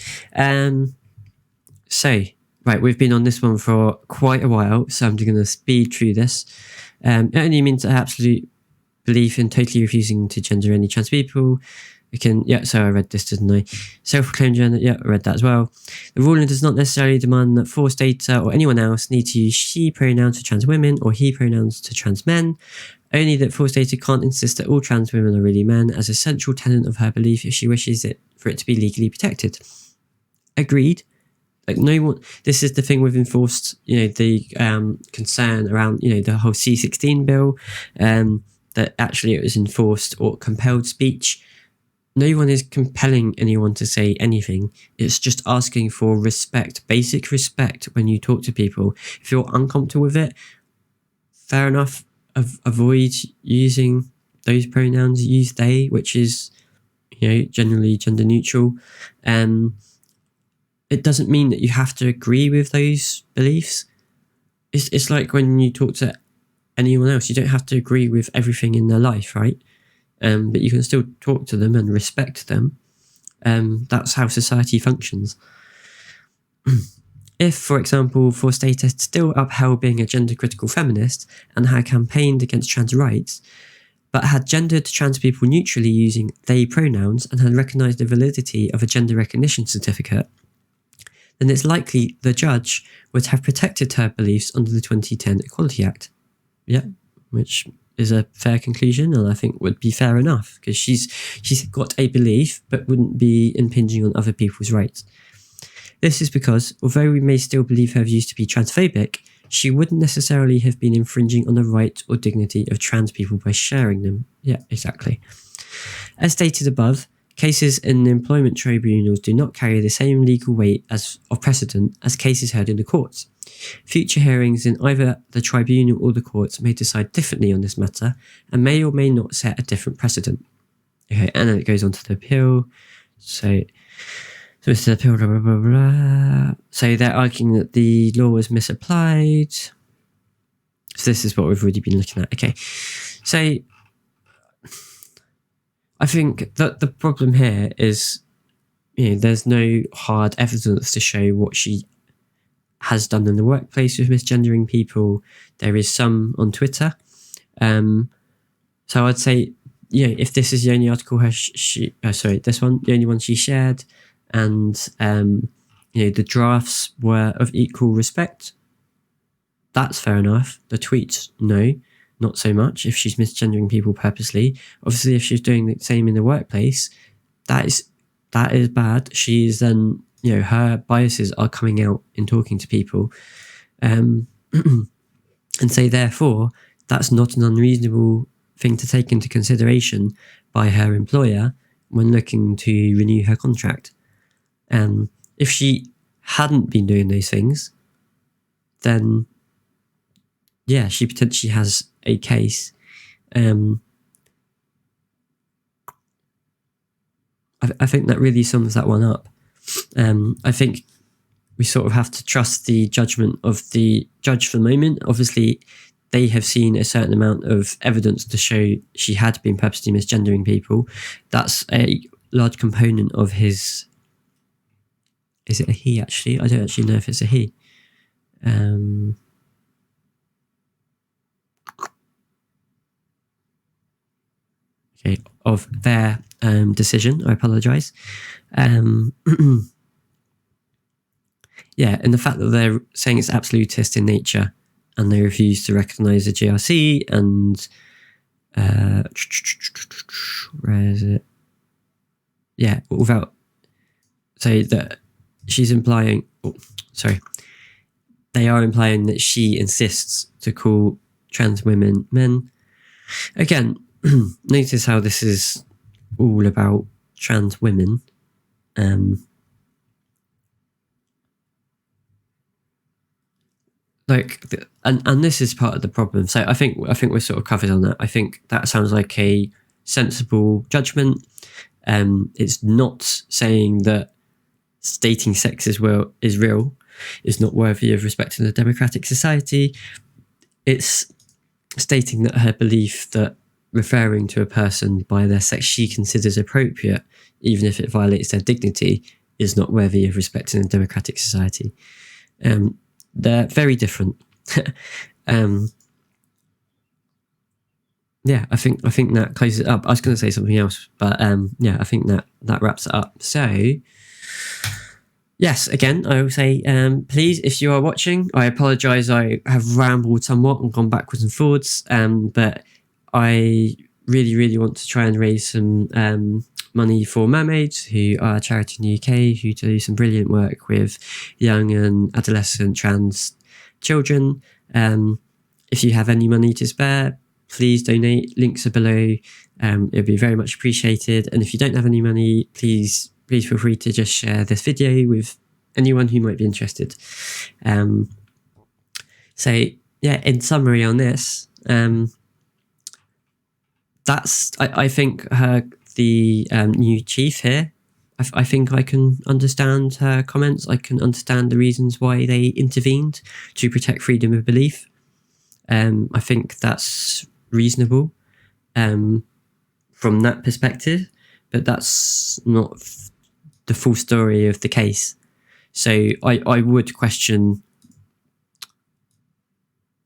A: So, right, we've been on this one for quite a while, so I'm going to speed through this. It only means absolute belief in totally refusing to gender any trans people. So I read this, didn't I? Self-proclaimed gender, yeah, I read that as well. The ruling does not necessarily demand that Forstater or anyone else need to use she pronouns to trans women or he pronouns to trans men. Only that Forstater can't insist that all trans women are really men as a central tenet of her belief if she wishes for it to be legally protected. Agreed. Like no one. This is the thing with enforced, the concern around, the whole C16 bill, that actually it was enforced or compelled speech. No one is compelling anyone to say anything. It's just asking for respect, basic respect when you talk to people. If you're uncomfortable with it, fair enough. Avoid using those pronouns. Use they, which is, generally gender neutral. It doesn't mean that you have to agree with those beliefs. It's like when you talk to anyone else, you don't have to agree with everything in their life, right? But you can still talk to them and respect them. That's how society functions. If, for example, Forstater still upheld being a gender-critical feminist and had campaigned against trans rights, but had gendered trans people neutrally using they pronouns and had recognised the validity of a gender recognition certificate, then it's likely the judge would have protected her beliefs under the 2010 Equality Act. Yeah, which is a fair conclusion, and I think would be fair enough, because she's got a belief but wouldn't be impinging on other people's rights. This is because, although we may still believe her views to be transphobic, she wouldn't necessarily have been infringing on the right or dignity of trans people by sharing them. Yeah, exactly. As stated above, cases in employment tribunals do not carry the same legal weight of precedent as cases heard in the courts. Future hearings in either the tribunal or the courts may decide differently on this matter and may or may not set a different precedent. Okay, and then it goes on to the appeal. So it's the appeal, blah, blah, blah, blah. So they're arguing that the law was misapplied. So this is what we've already been looking at. Okay, so I think that the problem here is, there's no hard evidence to show what she has done in the workplace with misgendering people. There is some on Twitter. So I'd say, if this is the only article this one, the only one she shared, and the drafts were of equal respect, that's fair enough. The tweets, no, not so much. If she's misgendering people purposely, obviously, if she's doing the same in the workplace, that is bad. She's then, her biases are coming out in talking to people, and say therefore that's not an unreasonable thing to take into consideration by her employer when looking to renew her contract. If she hadn't been doing those things, then yeah, she potentially has a case. I think that really sums that one up. I think we sort of have to trust the judgment of the judge for the moment. Obviously, they have seen a certain amount of evidence to show she had been purposely misgendering people. That's a large component of his... Is it a he, actually? I don't actually know if it's a he. Okay, of their decision. I apologise. Yeah, and the fact that they're saying it's absolutist in nature, and they refuse to recognise the GRC, and where is it? Yeah, without, so that she's implying, they are implying that she insists to call trans women men. Again, notice how this is all about trans women. And this is part of the problem. So I think we're sort of covered on that. I think that sounds like a sensible judgment. It's not saying that stating sex is real is not worthy of respect in a democratic society. It's stating that her belief that referring to a person by their sex she considers appropriate, even if it violates their dignity, is not worthy of respect in a democratic society. They're very different. Yeah, I think that closes it up. I was going to say something else, but yeah, I think that wraps it up. So yes, again, I will say, please, if you are watching, I apologise. I have rambled somewhat and gone backwards and forwards, but I really, really want to try and raise some money for Mermaids, who are a charity in the UK who do some brilliant work with young and adolescent trans children. If you have any money to spare, please donate. Links are below. It would be very much appreciated. And if you don't have any money, please feel free to just share this video with anyone who might be interested. So yeah, in summary on this, that's I think the new chief here, I think I can understand her comments. I can understand the reasons why they intervened to protect freedom of belief. I think that's reasonable from that perspective, but that's not the full story of the case. So I would question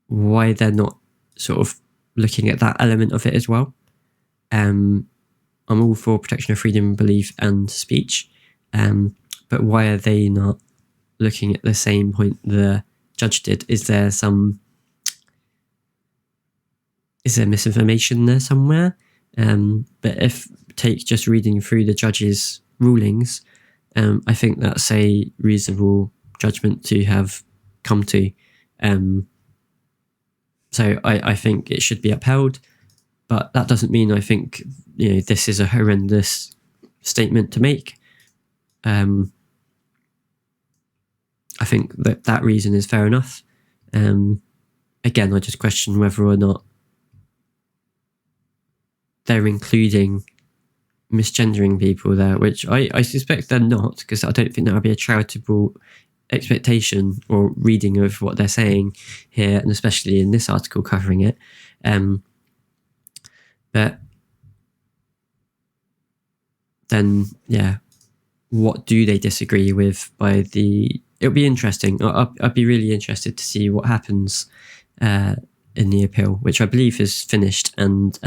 A: why they're not sort of looking at that element of it as well. I'm all for protection of freedom of belief and speech, but why are they not looking at the same point the judge did? Is there misinformation there somewhere? But if take just reading through the judge's rulings, I think that's a reasonable judgment to have come to. So I think it should be upheld, but that doesn't mean I think this is a horrendous statement to make. I think that reason is fair enough. Again, I just question whether or not they're including misgendering people there, which I suspect they're not, because I don't think that would be a charitable expectation or reading of what they're saying here, and especially in this article covering it. But then, yeah, what do they disagree with by the... It'll be interesting. I'd be really interested to see what happens in the appeal, which I believe is finished, and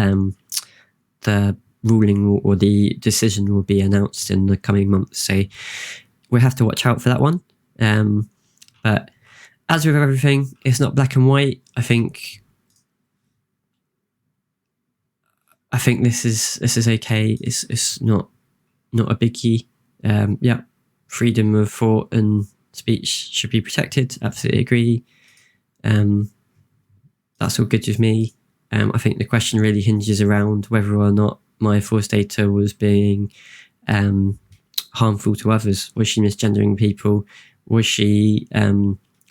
A: the ruling or the decision will be announced in the coming months. So we'll have to watch out for that one. But as with everything, it's not black and white. I think this is okay. It's not a biggie. Yeah, freedom of thought and speech should be protected. Absolutely agree. That's all good with me. I think the question really hinges around whether or not Maya Forstater was being harmful to others. Was she misgendering people? Was she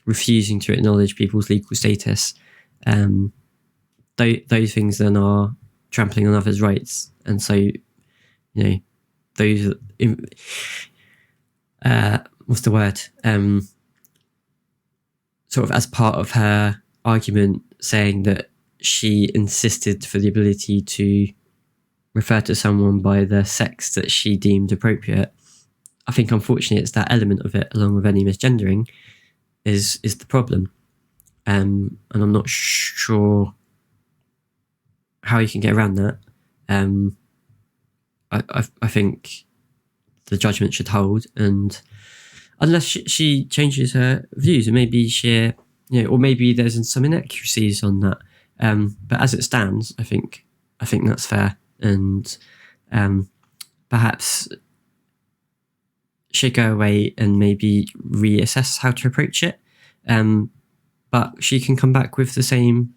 A: refusing to acknowledge people's legal status? Those things then are trampling on others' rights, and so those what's the word? Sort of as part of her argument, saying that she insisted for the ability to refer to someone by the sex that she deemed appropriate. I think unfortunately it's that element of it, along with any misgendering, is the problem. And I'm not sure how you can get around that. I think the judgment should hold, and unless she changes her views, and maybe she or maybe there's some inaccuracies on that. But as it stands, I think that's fair, and perhaps should go away and maybe reassess how to approach it. But she can come back with the same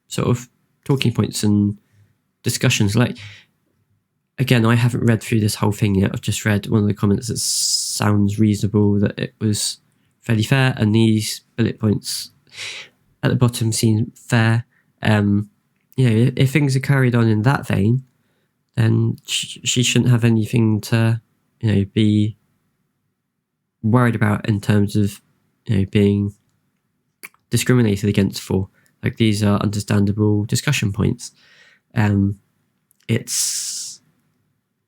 A: sort of talking points and discussions. Like, again, I haven't read through this whole thing yet. I've just read one of the comments that sounds reasonable, that it was fairly fair, and these bullet points at the bottom seem fair. If things are carried on in that vein, then she shouldn't have anything to, be worried about in terms of, being discriminated against for. Like, these are understandable discussion points. It's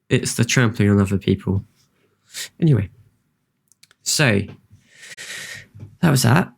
A: the trampling on other people. Anyway, so that was that.